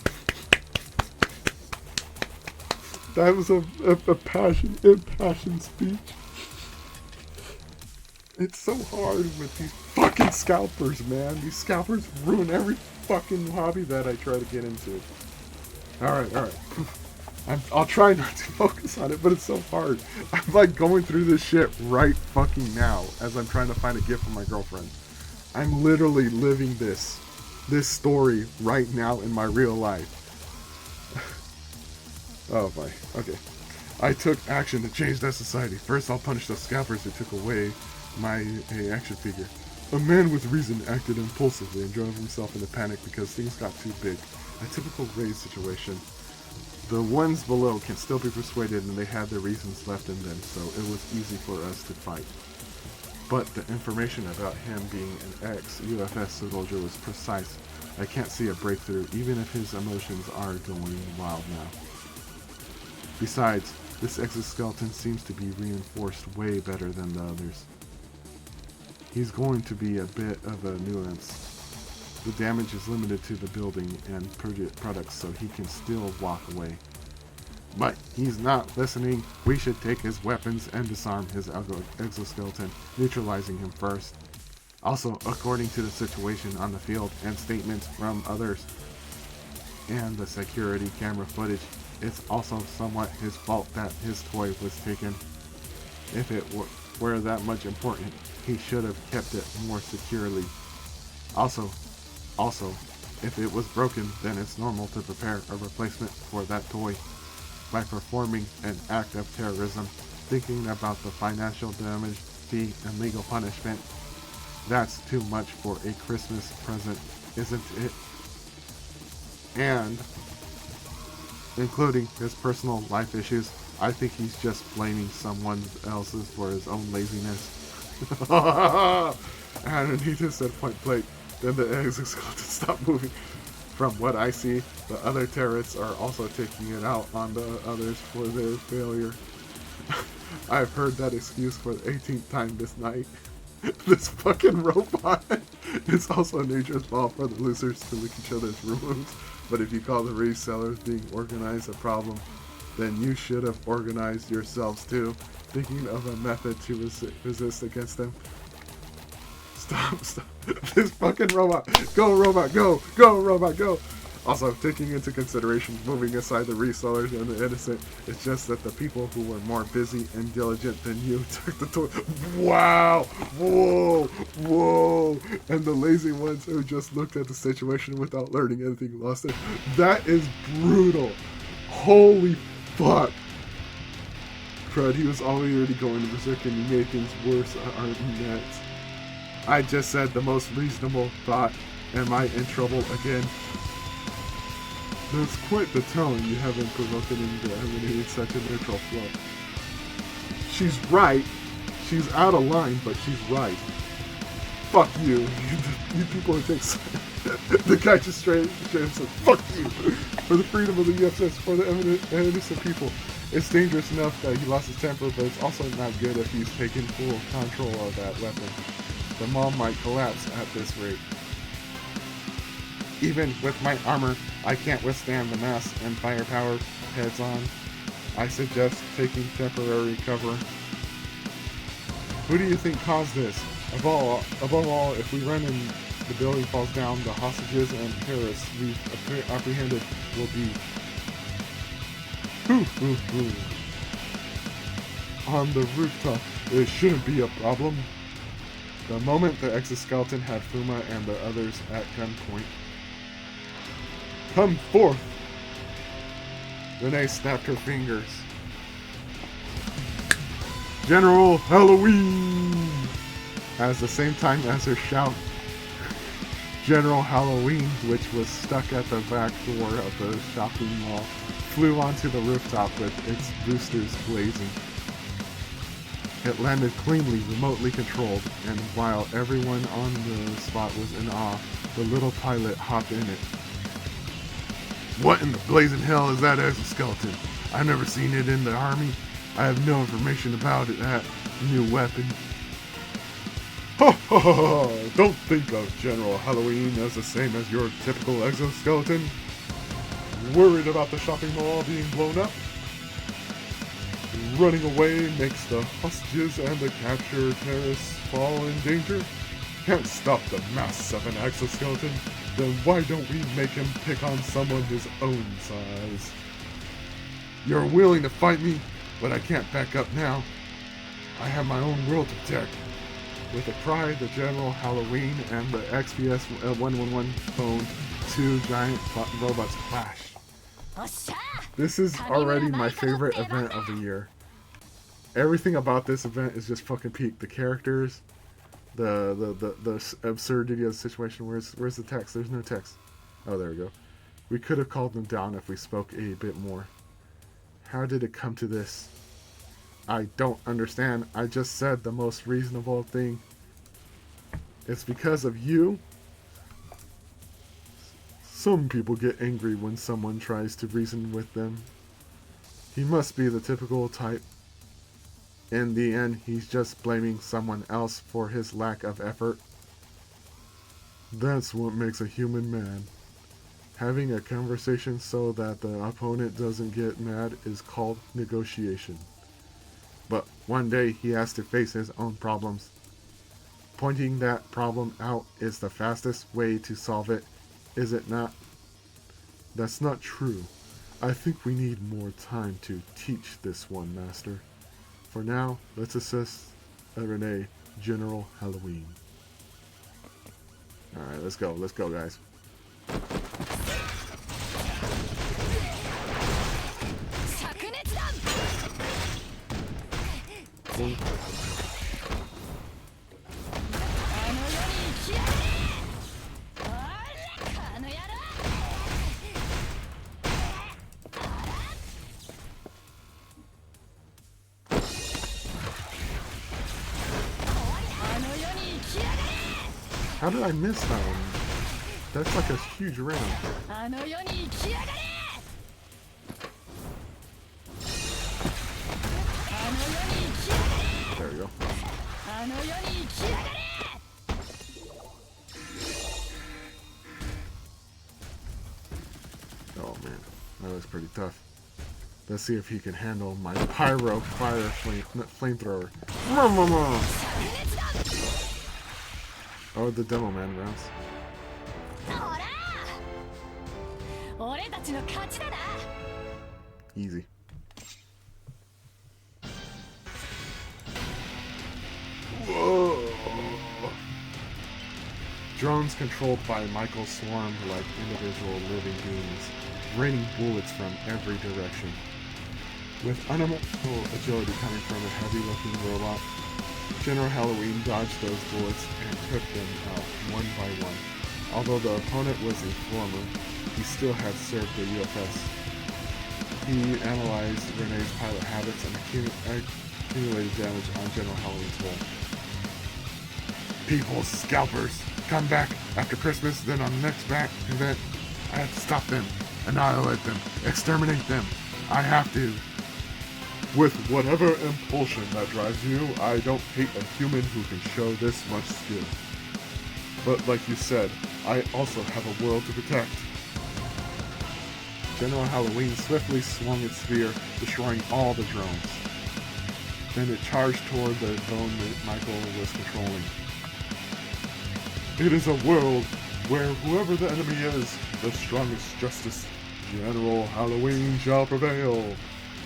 That was a impassioned speech. It's so hard with these fucking scalpers, man. These scalpers ruin every fucking hobby that I try to get into. Alright. I'll try not to focus on it, but it's so hard. I'm like going through this shit right fucking now as I'm trying to find a gift for my girlfriend. I'm literally living this story right now in my real life. Oh my, okay. I took action to change that society. First, I'll punish those scalpers who took away my action figure. A man with reason acted impulsively and drove himself into panic because things got too big. A typical raid situation. The ones below can still be persuaded and they had their reasons left in them, so it was easy for us to fight. But the information about him being an ex-UFS soldier was precise. I can't see a breakthrough, even if his emotions are going wild now. Besides, this exoskeleton seems to be reinforced way better than the others. He's going to be a bit of a nuisance. The damage is limited to the building and products, so he can still walk away. But he's not listening. We should take his weapons and disarm his exoskeleton, neutralizing him first. Also, according to the situation on the field and statements from others and the security camera footage, it's also somewhat his fault that his toy was taken. If it were that much important, he should have kept it more securely. Also, if it was broken, then it's normal to prepare a replacement for that toy. By performing an act of terrorism, thinking about the financial damage, fee, and legal punishment, that's too much for a Christmas present, isn't it? And, including his personal life issues, I think he's just blaming someone else's for his own laziness. And he just said point blank, then the exoskeleton stopped moving. From what I see, the other terrorists are also taking it out on the others for their failure. I've heard that excuse for the 18th time this night. This fucking robot is also a dangerous ball for the losers to lick each other's wounds. But if you call the resellers being organized a problem, then you should have organized yourselves too, thinking of a method to resist against them. Stop. This fucking robot. Go, robot, go. Go, robot, go. Also, taking into consideration moving aside the resellers and the innocent, it's just that the people who were more busy and diligent than you took the toy. Wow. Whoa. And the lazy ones who just looked at the situation without learning anything lost it. That is brutal. Holy fuck. Crud, he was already going to berserk and he made things worse. Aren't nuts. I just said the most reasonable thought. Am I in trouble again? That's quite the tone you haven't provoked into emanating such a neutral flow. She's right. She's out of line, but she's right. Fuck you. You people who think so. The guy just straight up said, fuck you. For the freedom of the UFS, for the innocent people. It's dangerous enough that he lost his temper, but it's also not good if he's taken full control of that weapon. The mall might collapse at this rate. Even with my armor, I can't withstand the mass and firepower heads on. I suggest taking temporary cover. Who do you think caused this? Above all, if we run and the building falls down, the hostages and terrorists we've apprehended will be on the rooftop. It shouldn't be a problem. The moment the exoskeleton had Fuma and the others at gunpoint. Come forth! Renee snapped her fingers. General Halloween! At the same time as her shout, General Halloween, which was stuck at the back door of the shopping mall, flew onto the rooftop with its boosters blazing. It landed cleanly, remotely controlled, and while everyone on the spot was in awe, the little pilot hopped in it. What in the blazing hell is that exoskeleton? I've never seen it in the army. I have no information about it, that new weapon. Ha ha ha! Don't think of General Halloween as the same as your typical exoskeleton. Worried about the shopping mall being blown up? Running away makes the hostages and the captured terrorists fall in danger? Can't stop the mass of an exoskeleton? Then why don't we make him pick on someone his own size? You're willing to fight me, but I can't back up now. I have my own world to protect. With a cry, the General Halloween and the XPS 111 phone, two giant robots clashed. This is already my favorite event of the year. Everything about this event is just fucking peak. The characters, the absurdity of the situation. Where's the text? There's no text. Oh, there we go. We could have called them down if we spoke a bit more. How did it come to this? I don't understand. I just said the most reasonable thing. It's because of you. Some people get angry when someone tries to reason with them. He must be the typical type. In the end, he's just blaming someone else for his lack of effort. That's what makes a human mad. Having a conversation so that the opponent doesn't get mad is called negotiation. But one day he has to face his own problems. Pointing that problem out is the fastest way to solve it, is it not? That's not true. I think we need more time to teach this one, Master. For now, let's assist Renee, General Halloween. Alright, let's go, guys. How did I miss that one? That's like a huge round. There we go. Oh man, that was pretty tough. Let's see if he can handle my pyro fire flamethrower. Oh, the demo man rounds. Easy. Whoa. Drones controlled by Michael swarmed like individual living beings, raining bullets from every direction. With unimaginable agility coming from a heavy-looking robot, General Halloween dodged those bullets and took them out one by one. Although the opponent was a former, he still had served the UFS. He analyzed Renee's pilot habits and accumulated damage on General Halloween's hull. People's scalpers come back after Christmas, then on the next back event, I have to stop them, annihilate them, exterminate them. I have to. With whatever impulsion that drives you, I don't hate a human who can show this much skill. But like you said, I also have a world to protect. General Halloween swiftly swung its spear, destroying all the drones. Then it charged toward the zone that Michael was controlling. It is a world where whoever the enemy is, the strongest justice, General Halloween shall prevail.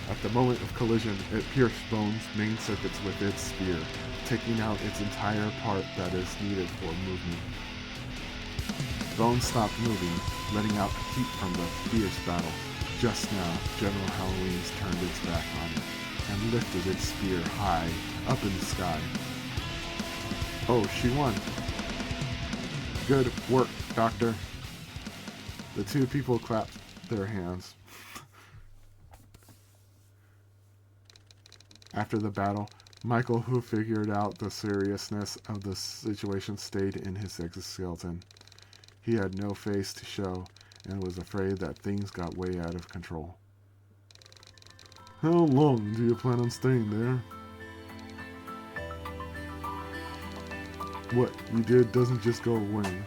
At the moment of collision, it pierced Bone's main circuits with its spear, taking out its entire part that is needed for movement. Bone stopped moving, letting out heat from the fierce battle. Just now, General Halloween's turned its back on it, and lifted its spear high, up in the sky. Oh, she won. Good work, Doctor. The two people clapped their hands. After the battle, Michael, who figured out the seriousness of the situation, stayed in his exoskeleton. He had no face to show and was afraid that things got way out of control. How long do you plan on staying there? What you did doesn't just go away.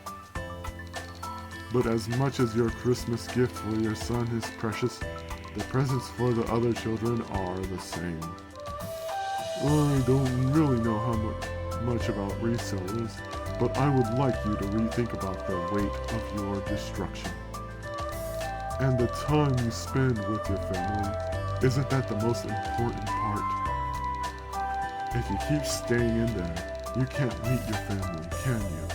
But as much as your Christmas gift for your son is precious, the presents for the other children are the same. I don't really know how much about resellers, but I would like you to rethink about the weight of your destruction. And the time you spend with your family, isn't that the most important part? If you keep staying in there, you can't meet your family, can you?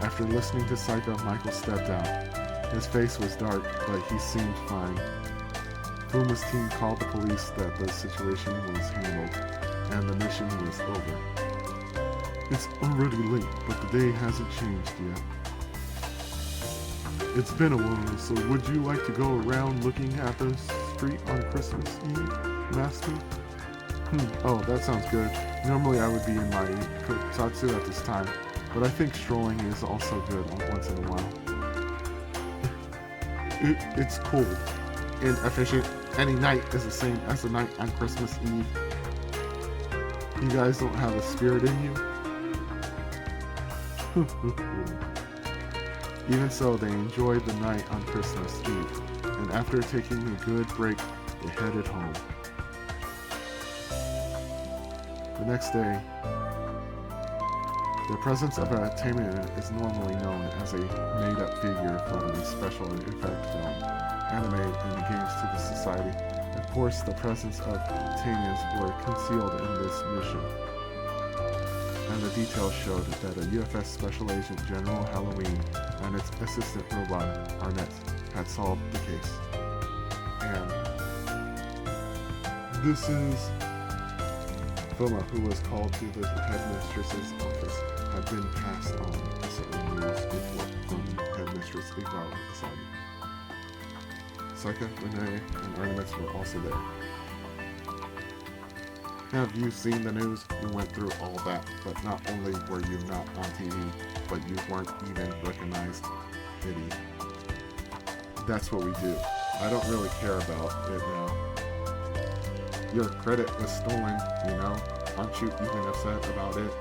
After listening to Psycho, Michael stepped out. His face was dark, but he seemed fine. Fuma's team called the police that the situation was handled, and the mission was over. It's already late, but the day hasn't changed yet. It's been a while, so would you like to go around looking at the street on Christmas Eve, Master? Oh, that sounds good. Normally I would be in my kotatsu at this time, but I think strolling is also good once in a while. It's cold. Inefficient. Any night is the same as the night on Christmas Eve. You guys don't have a spirit in you? Even so, they enjoyed the night on Christmas Eve, and after taking a good break, they headed home. The next day, the presence of a TAIMANIN is normally known as a made-up figure from a special effect film, animated in the games to the society. Of course, the presence of TAIMANINs were concealed in this mission, and the details showed that a UFS Special Agent General Halloween and its assistant robot, Arnett, had solved the case. And this is Fuma, who was called to the headmistress's office, had been passed on certain news report from headmistress Iqbal Asadi. Saika, Renee, and Artemis were also there. Have you seen the news? You went through all that, but not only were you not on TV, but you weren't even recognized. Pity. That's what we do. I don't really care about it now. Your credit was stolen, you know? Aren't you even upset about it?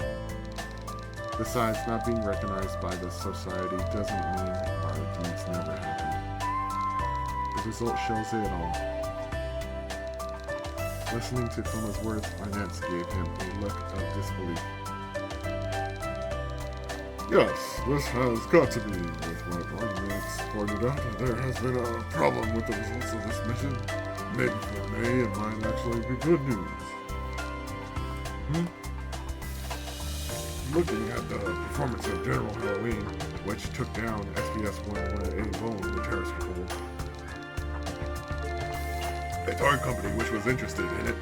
Besides, not being recognized by the society doesn't mean our deeds never happened. The result shows it all. Listening to Fuma's words, Arnett gave him a look of disbelief. Yes, this has got to be with what Arnett pointed out. There has been a problem with the results of this mission. Maybe for me, it might actually be good news. Looking at the performance of General Halloween, which took down SPS-118 alone, the terrorist control, a foreign company which was interested in it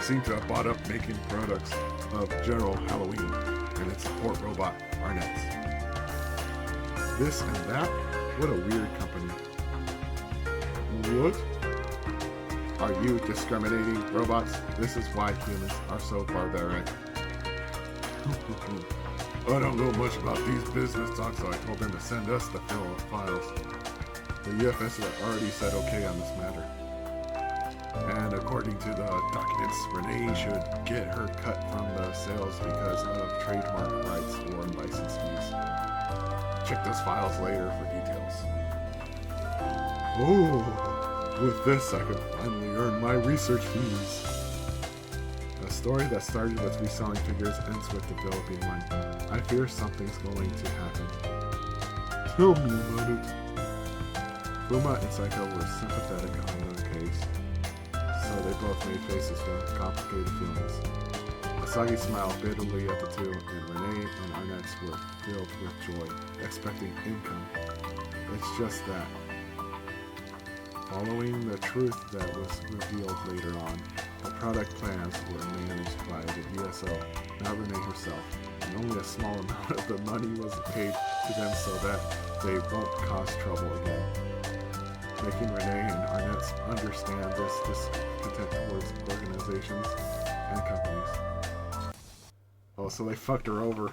seemed to have bought up making products of General Halloween and its support robot, Arnett's. This and that? What a weird company. What? Are you discriminating robots? This is why humans are so barbaric. I don't know much about these business talks, so I told them to send us the files. The UFS had already said okay on this matter. And according to the documents, Renee should get her cut from the sales because of trademark rights or license fees. Check those files later for details. Oh, with this I could finally earn my research fees. A story that started with reselling figures ends with the bill being won. I fear something's going to happen. Tell me about it. Fuma and Psycho were sympathetic on the case, so they both made faces with complicated feelings. Asagi smiled bitterly at the two, and Renee and Arnett's were filled with joy, expecting income. It's just that. Following the truth that was revealed later on, the product plans were managed by the ESO, not Renee herself, and only a small amount of the money was paid to them so that they won't cause trouble again. Making Renee and Arnett understand this discontent towards organizations and companies. Oh, so they fucked her over.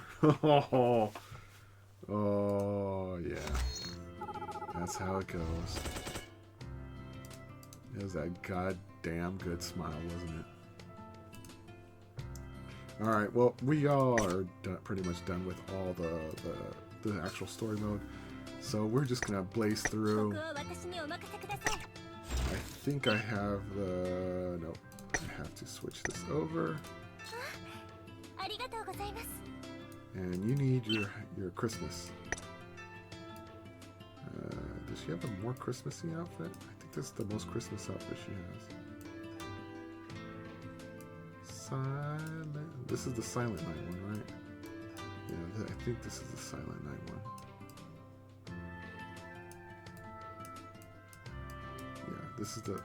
Oh, yeah. That's how it goes. It was that goddamn good smile, wasn't it? Alright, well, we all are pretty much done with all the actual story mode. So we're just gonna blaze through. I think I have the... Nope. I have to switch this over. And you need your Christmas. Does she have a more Christmassy outfit? I think this is the most Christmas outfit she has. Silent... This is the Silent Night one, right? Yeah, I think this is the Silent Night one. Yeah, this is the...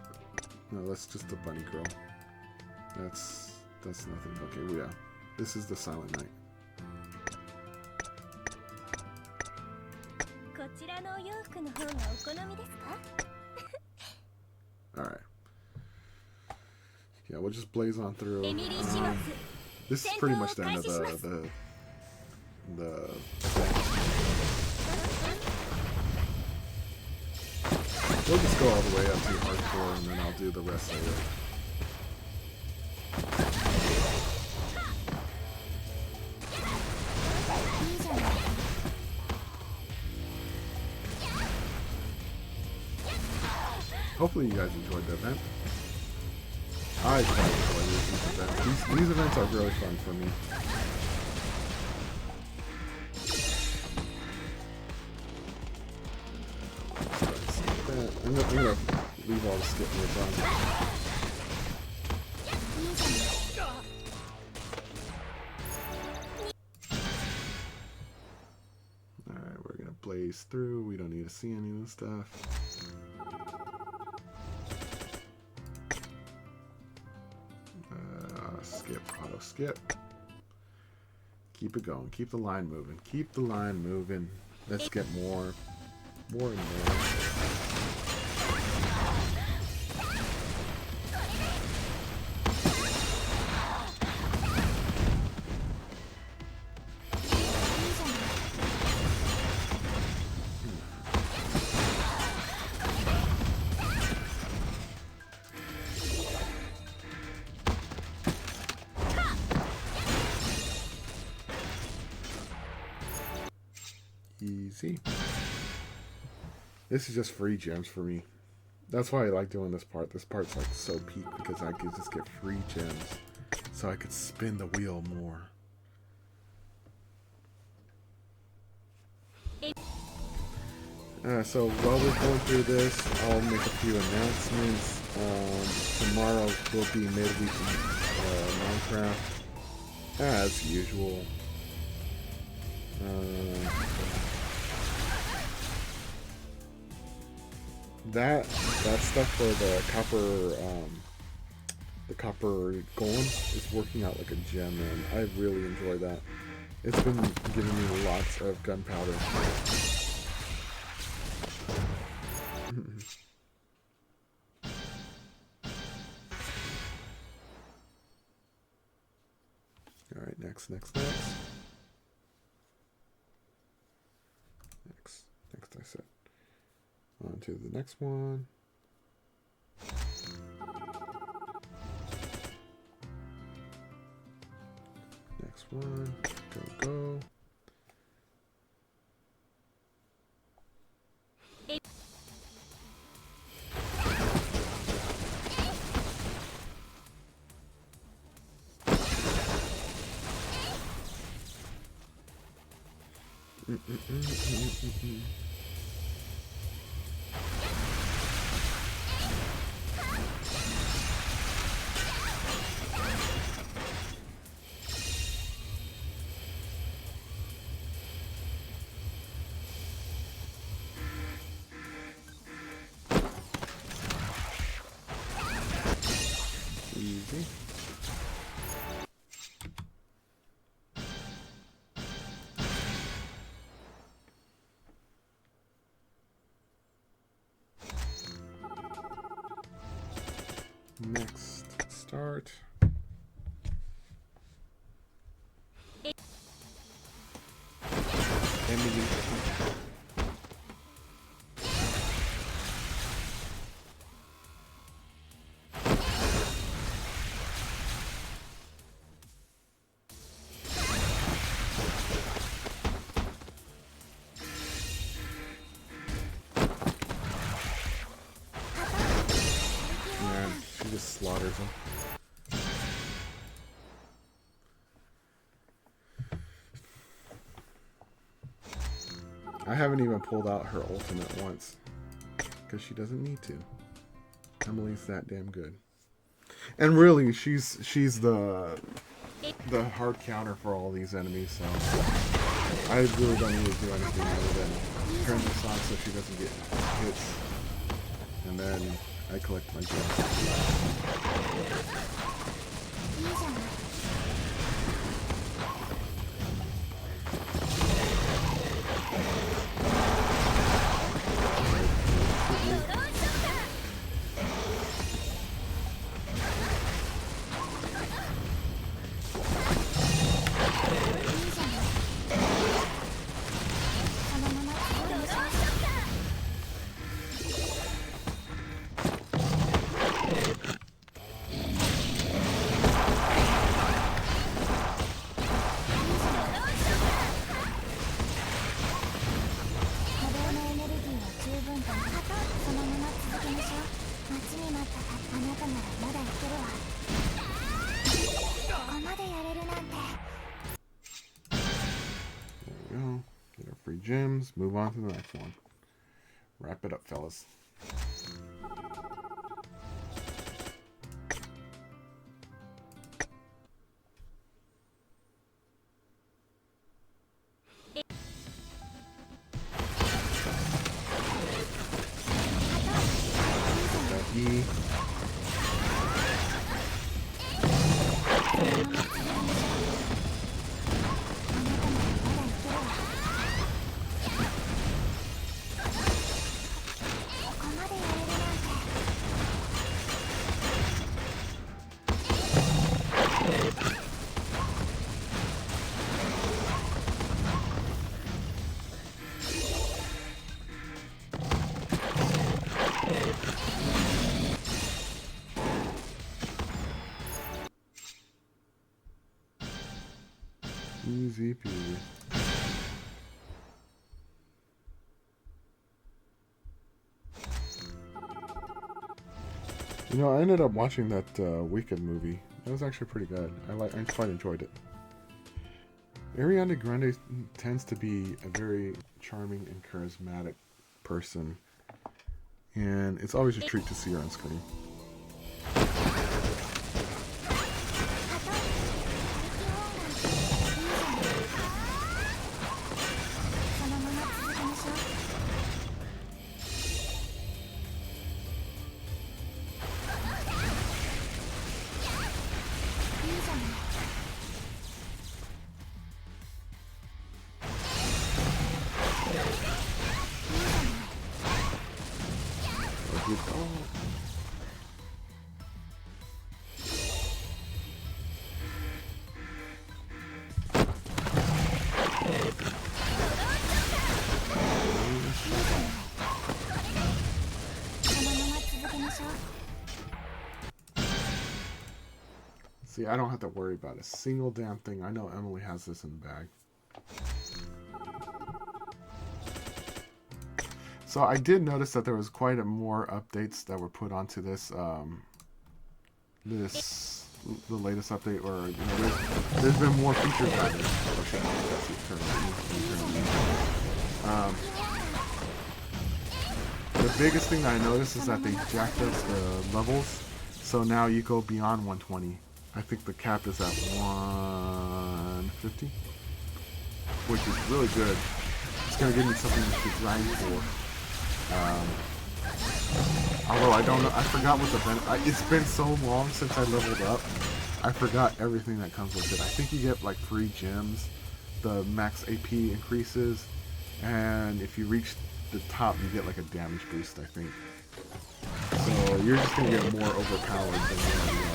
No, that's just the bunny girl. That's nothing. Okay, well, yeah. This is the Silent Night. Alright. Yeah, we'll just blaze on through. This is pretty much the end of the we'll just go all the way up to hardcore and then I'll do the rest of it. Hopefully you guys enjoyed the event. I quite enjoy these events. These events are really fun for me. I'm gonna leave all the skip moves on. Alright, we're gonna blaze through. We don't need to see any of this stuff. Skip, auto skip. Keep it going. Keep the line moving. Keep the line moving. Let's get more and more. Easy. This is just free gems for me. That's why I like doing this part. This part's like so peak because I could just get free gems. So I could spin the wheel more. So while we're going through this, I'll make a few announcements. Tomorrow will be midweek Minecraft, as usual. That stuff for the copper the copper golem is working out like a gem, and I really enjoy that. It's been giving me lots of gunpowder. Alright, next. Next, I said. On to the next one. Next one. Go. Easy. Next, start. She just slaughters him. I haven't even pulled out her ultimate once because she doesn't need to. Emily's that damn good. And really, she's the hard counter for all these enemies, so I really don't need to do anything other than turn this on so she doesn't get hits. And then I collect my gems. Gems, move on to the next one. Wrap it up, fellas. Easy peasy. You know, I ended up watching that Weekend movie. That was actually pretty good. I quite enjoyed it. Ariana Grande tends to be a very charming and charismatic person, and it's always a treat to see her on screen. get. Oh. See, I don't have to worry about a single damn thing. I know Emily has this in the bag. So I did notice that there was quite a more updates that were put onto this, the latest update, or you know, there's been more features added. The biggest thing that I noticed is that they jacked up the levels, so now you go beyond 120. I think the cap is at 150, which is really good. It's gonna give me something to grind for. Although I don't know, I forgot what the benefit. It's been so long since I leveled up. I forgot everything that comes with it. I think you get like free gems, the max AP increases, and if you reach the top, you get like a damage boost, I think. So you're just gonna get more overpowered than you already are.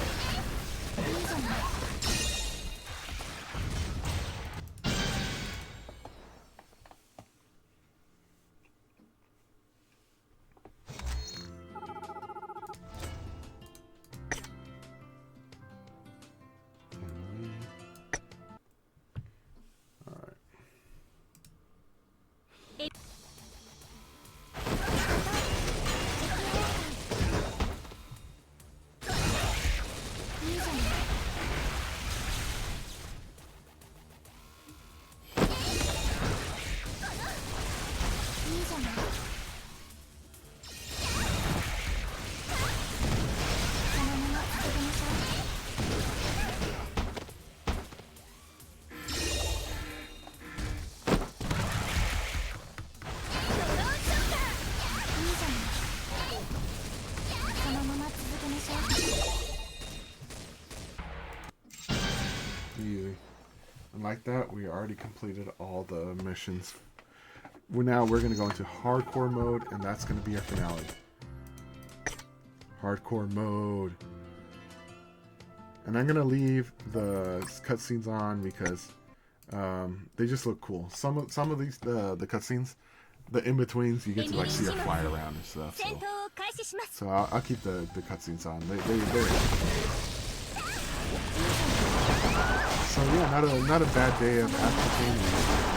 Easy. And like that, we already completed all the missions. Now we're going to go into hardcore mode, and that's going to be our finale. Hardcore mode. And I'm going to leave the cutscenes on because they just look cool. Some of these, the cutscenes, the in-betweens, you get to like see her fly around and stuff. So I'll keep the cutscenes on. They're so yeah, not a bad day of action gaming.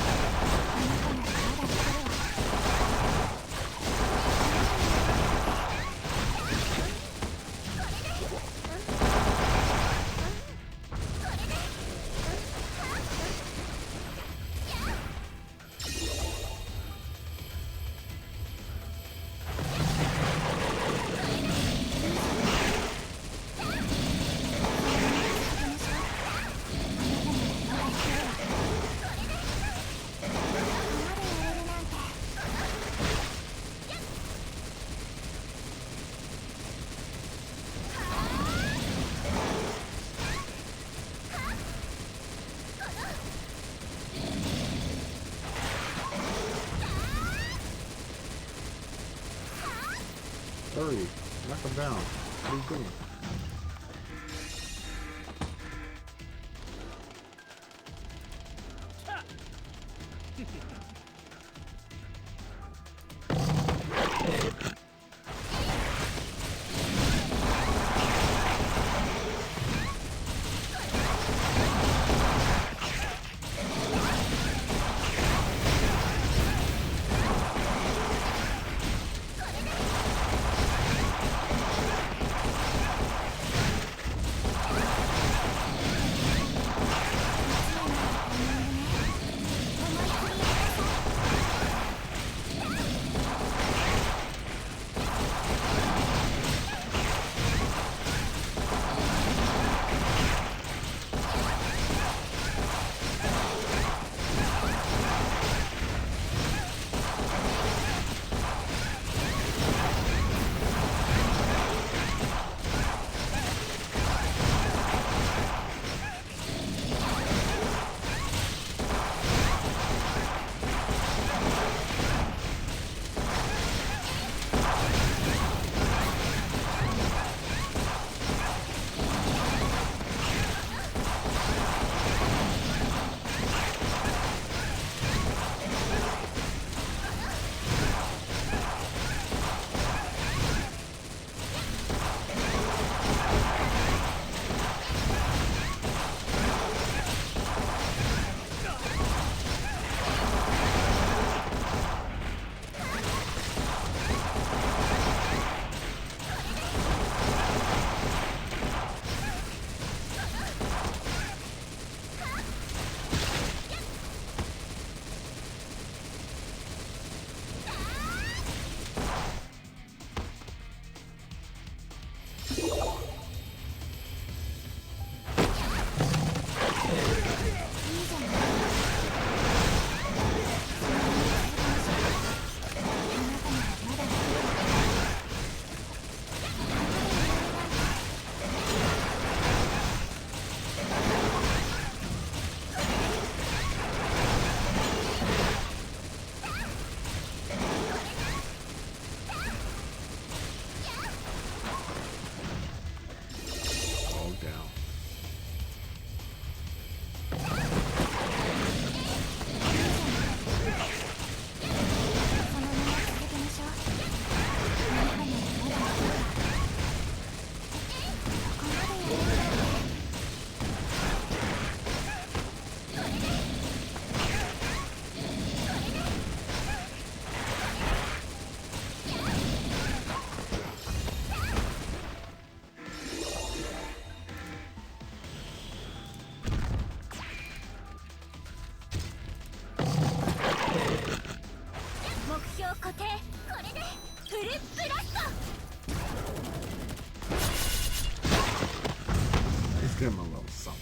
Hurry, knock him down. What are you doing? Let's give him a little something.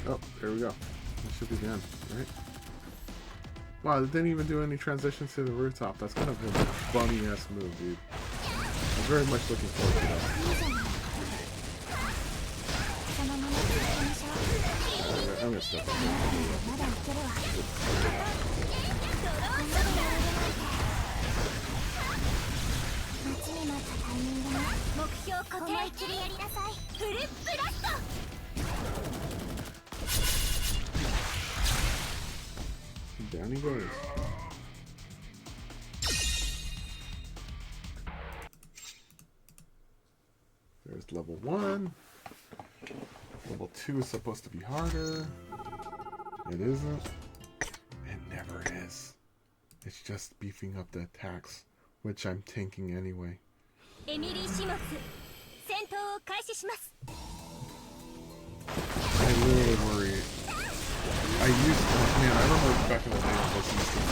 Oh, there we go. That should be the end, right? Wow, it didn't even do any transitions to the rooftop. That's kind of a funny ass move, dude. I'm very much looking forward to that. I'm gonna stop. Down he goes. There's level 1. Level 2 is supposed to be harder. It isn't. It never is. It's just beefing up the attacks, which I'm tanking anyway. I really worry. I remember back in the day when this used to be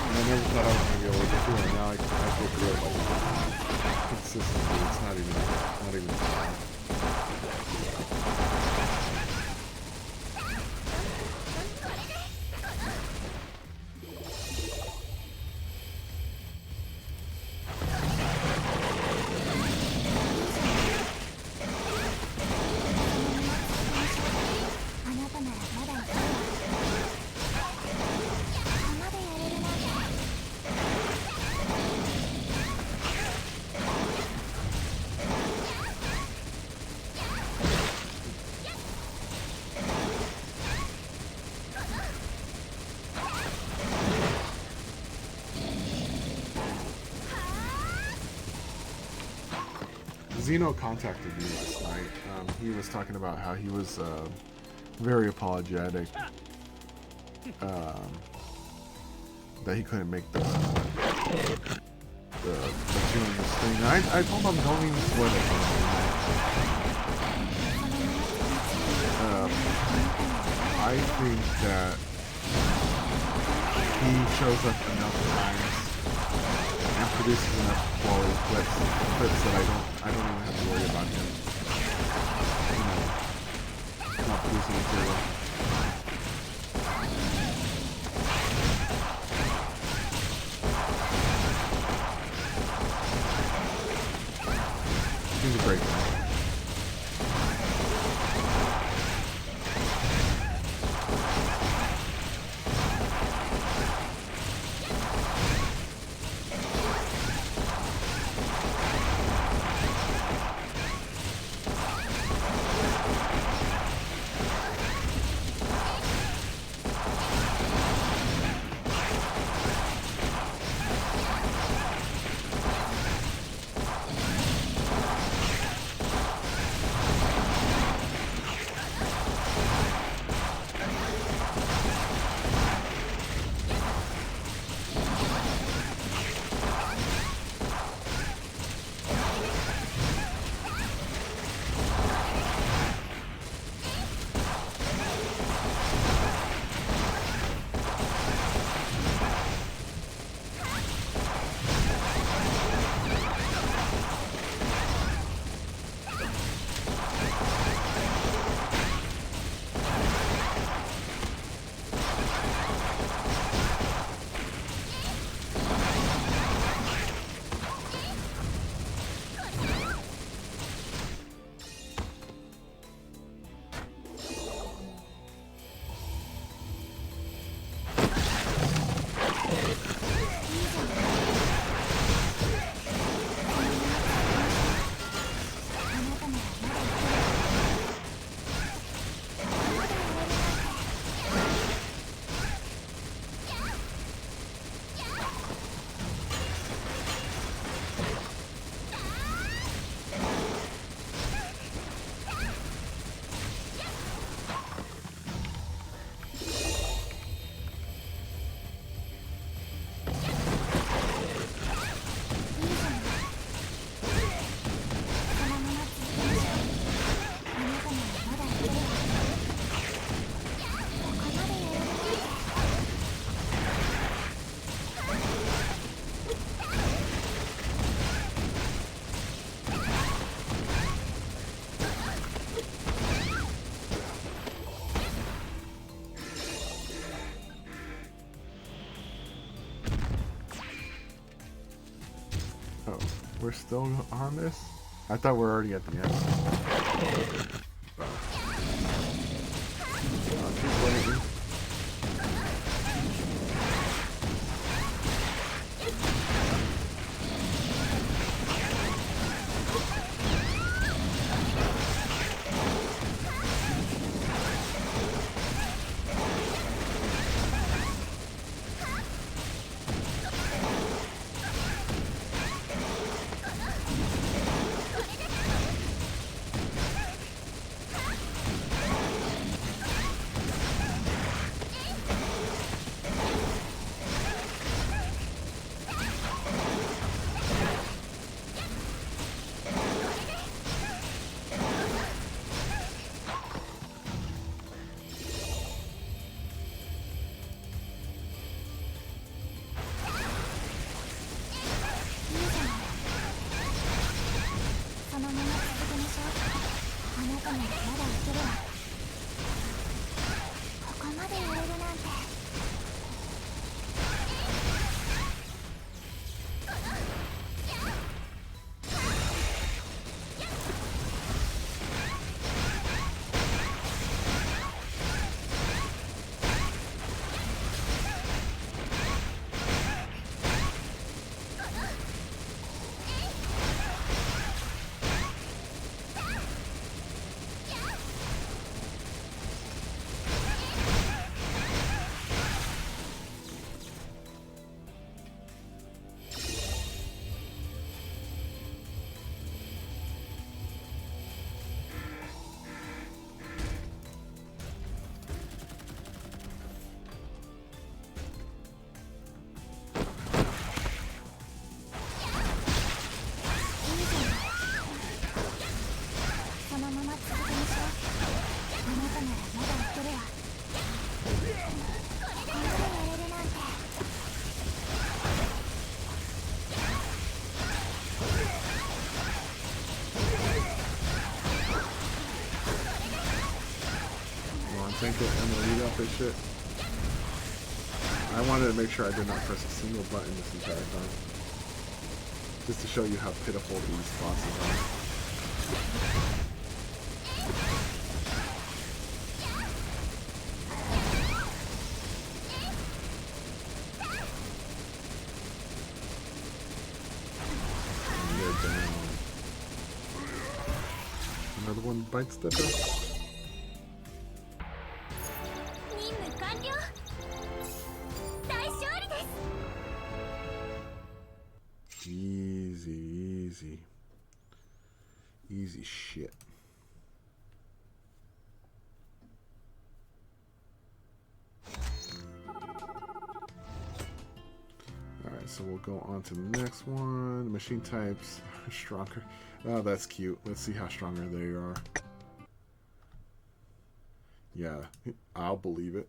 and I never thought I was going to be able to get through it. Now I feel good like consistently. It's not even fun. Zeno contacted me last night. He was talking about how he was very apologetic that he couldn't make the June's thing. I told him don't even sweat it. I think that he shows up enough times and produces enough quality clips that I don't even have to worry about him, not producing material. He's a great guy. Oh, we're still on this? I thought we're already at the end. Keep waiting. Think it and read up this shit. I wanted to make sure I did not press a single button this entire time. Just to show you how pitiful these bosses are. And they're down. Another one bites the dust. Easy shit. Alright, so we'll go on to the next one. Machine types are stronger. Oh, that's cute. Let's see how stronger they are. Yeah, I'll believe it.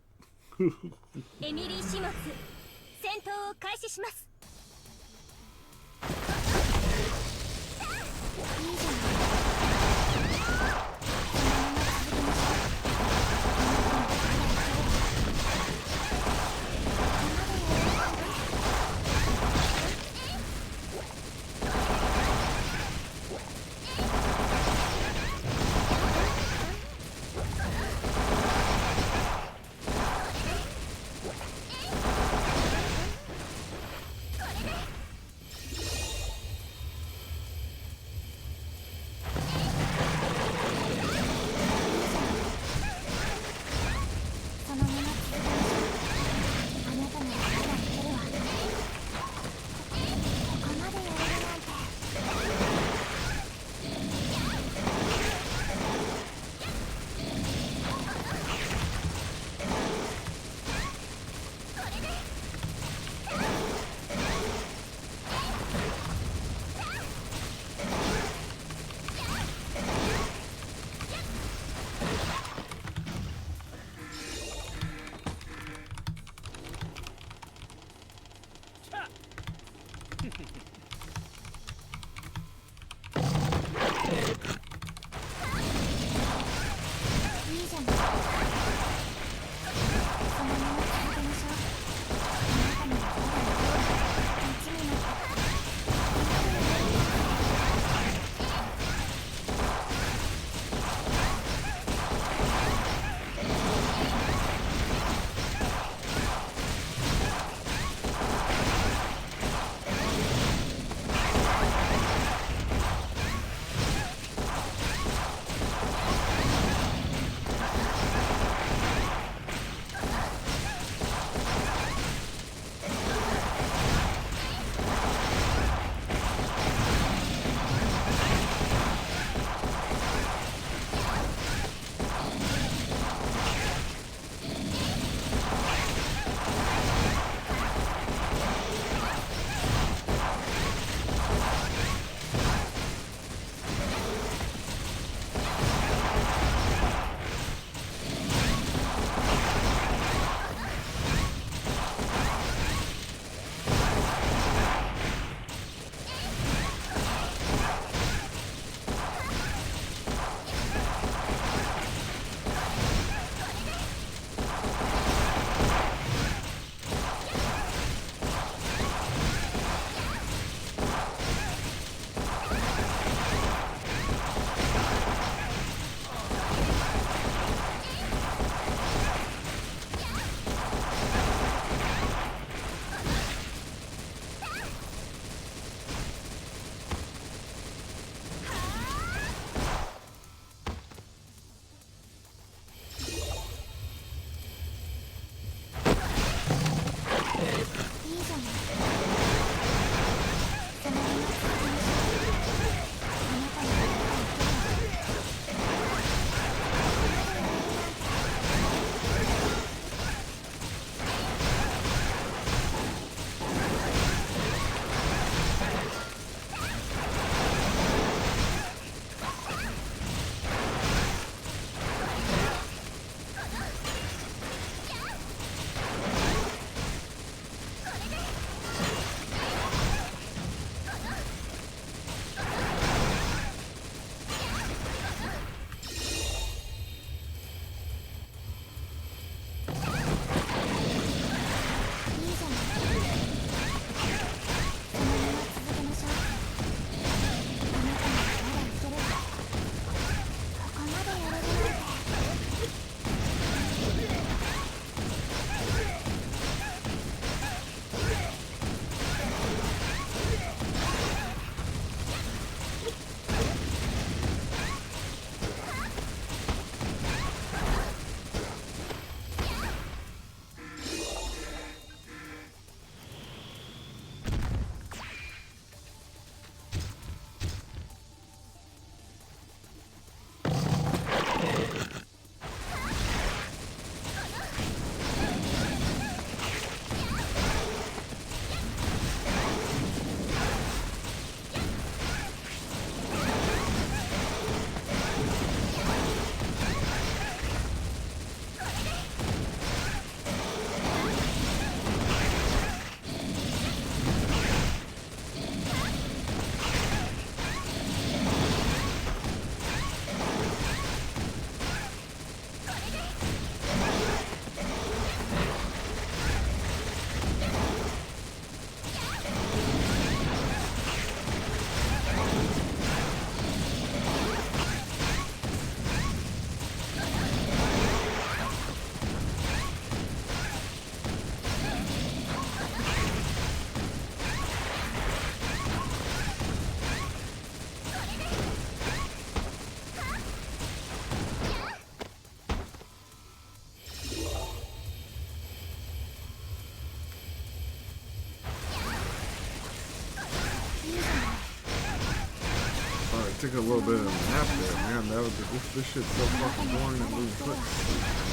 took a little bit of a nap there, man. That was this shit's so fucking boring and losing foot,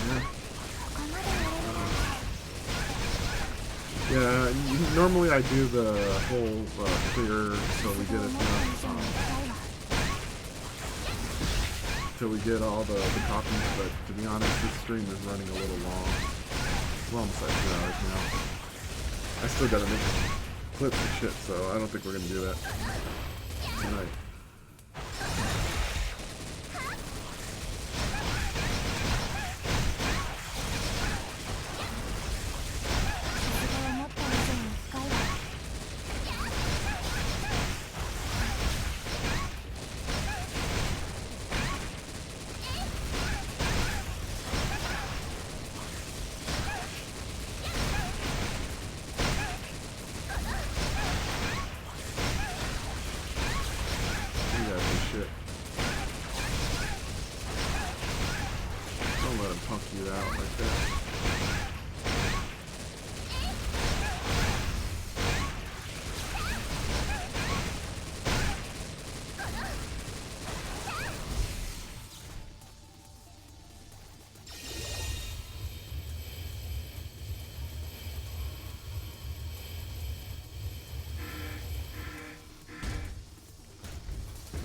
man. Yeah, normally I do the whole clear so we get enough till we get all the copies, but to be honest, this stream is running a little long. We're almost at 2 hours now. I still gotta make clips and shit, so I don't think we're gonna do that tonight.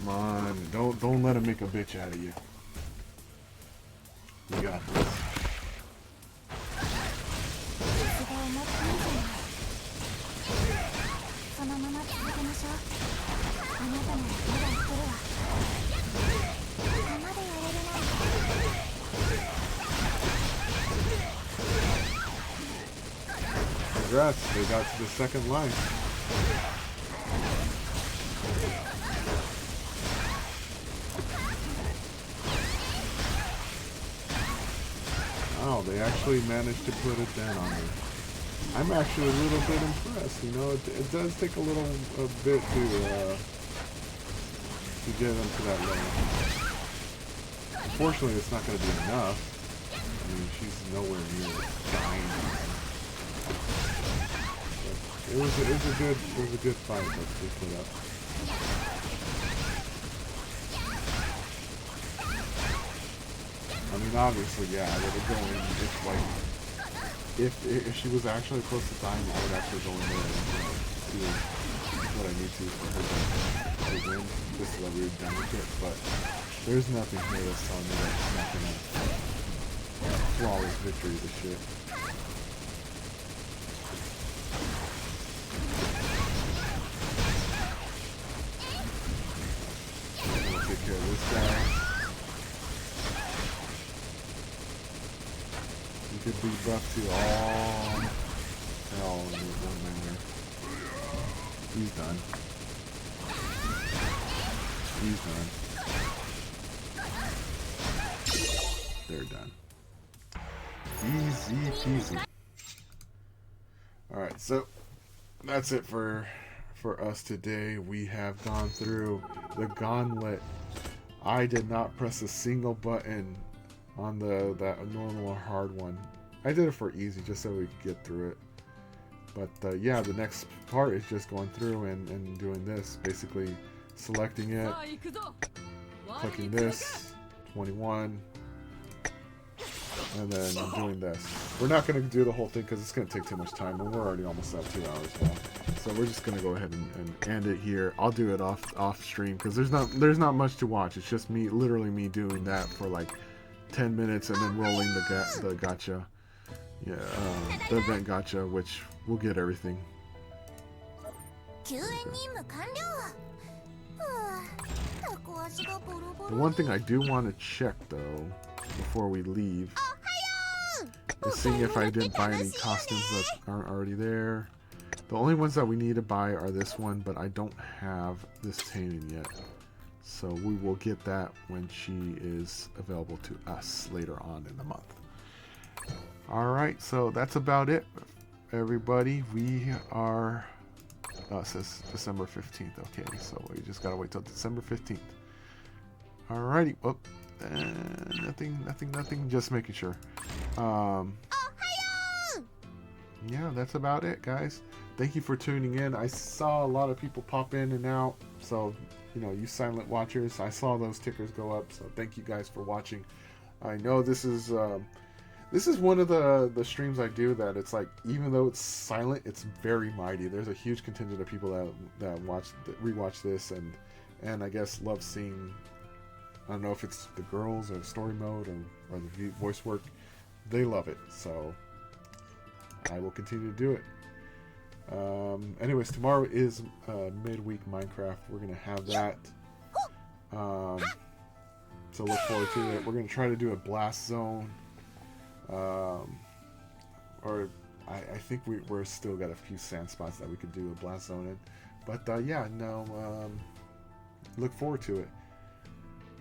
Come on, don't let him make a bitch out of you. You got this. Congrats, they got to the second line. Oh, they actually managed to put it down on her. I'm actually a little bit impressed. You know, it does take a bit to get them to that level. Unfortunately, it's not going to be enough. I mean, she's nowhere near dying. But it was a good fight that they put up. I mean, obviously, yeah, I would go in if she was actually close to dying, I would actually go in there and do what I need to for her to win, just so that we would damage it. But there's nothing here that's telling me that she's not gonna flawless victory this shit. I'm gonna take care of this guy. Could be buffed to all hell in one man there. He's done. He's done. They're done. Easy peasy. Alright, so that's it for us today. We have gone through the gauntlet. I did not press a single button on that normal or hard one. I did it for easy just so we could get through it. But yeah, the next part is just going through and doing this, basically selecting it, clicking this 21, and then doing this. We're not going to do the whole thing because it's going to take too much time, and we're already almost at 2 hours now. So we're just going to go ahead and end it here. I'll do it off stream because there's not much to watch. It's just literally me doing that for like 10 minutes and then rolling the gacha. Yeah, the event gacha, which we'll get everything. The one thing I do want to check though before we leave is seeing if I didn't buy any costumes that aren't already there. The only ones that we need to buy are this one, but I don't have this TAIMANIN yet. So we will get that when she is available to us later on in the month. Alright, so that's about it, everybody. We are... it says December 15th. Okay, so we just gotta wait till December 15th. Alrighty. Oh, nothing. Just making sure. Yeah, that's about it, guys. Thank you for tuning in. I saw a lot of people pop in and out, so you silent watchers. I saw those tickers go up, so thank you guys for watching. I know this is one of the streams I do that it's like, even though it's silent, it's very mighty. There's a huge contingent of people that rewatch this and I guess love seeing, I don't know if it's the girls or story mode or the voice work. They love it, so I will continue to do it. Anyways, tomorrow is midweek Minecraft. We're gonna have that. So look forward to it. We're gonna try to do a blast zone. Or I think we're still got a few sand spots that we could do a blast zone in. But yeah, no. Look forward to it.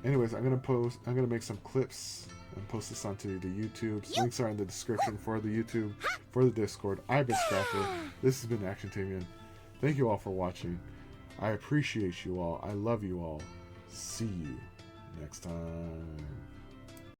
Anyways, I'm gonna make some clips and post this onto the YouTube. Links are in the description for the YouTube, for the Discord. I've been Scrapper. This has been Action TAIMANIN. Thank you all for watching. I appreciate you all. I love you all. See you next time.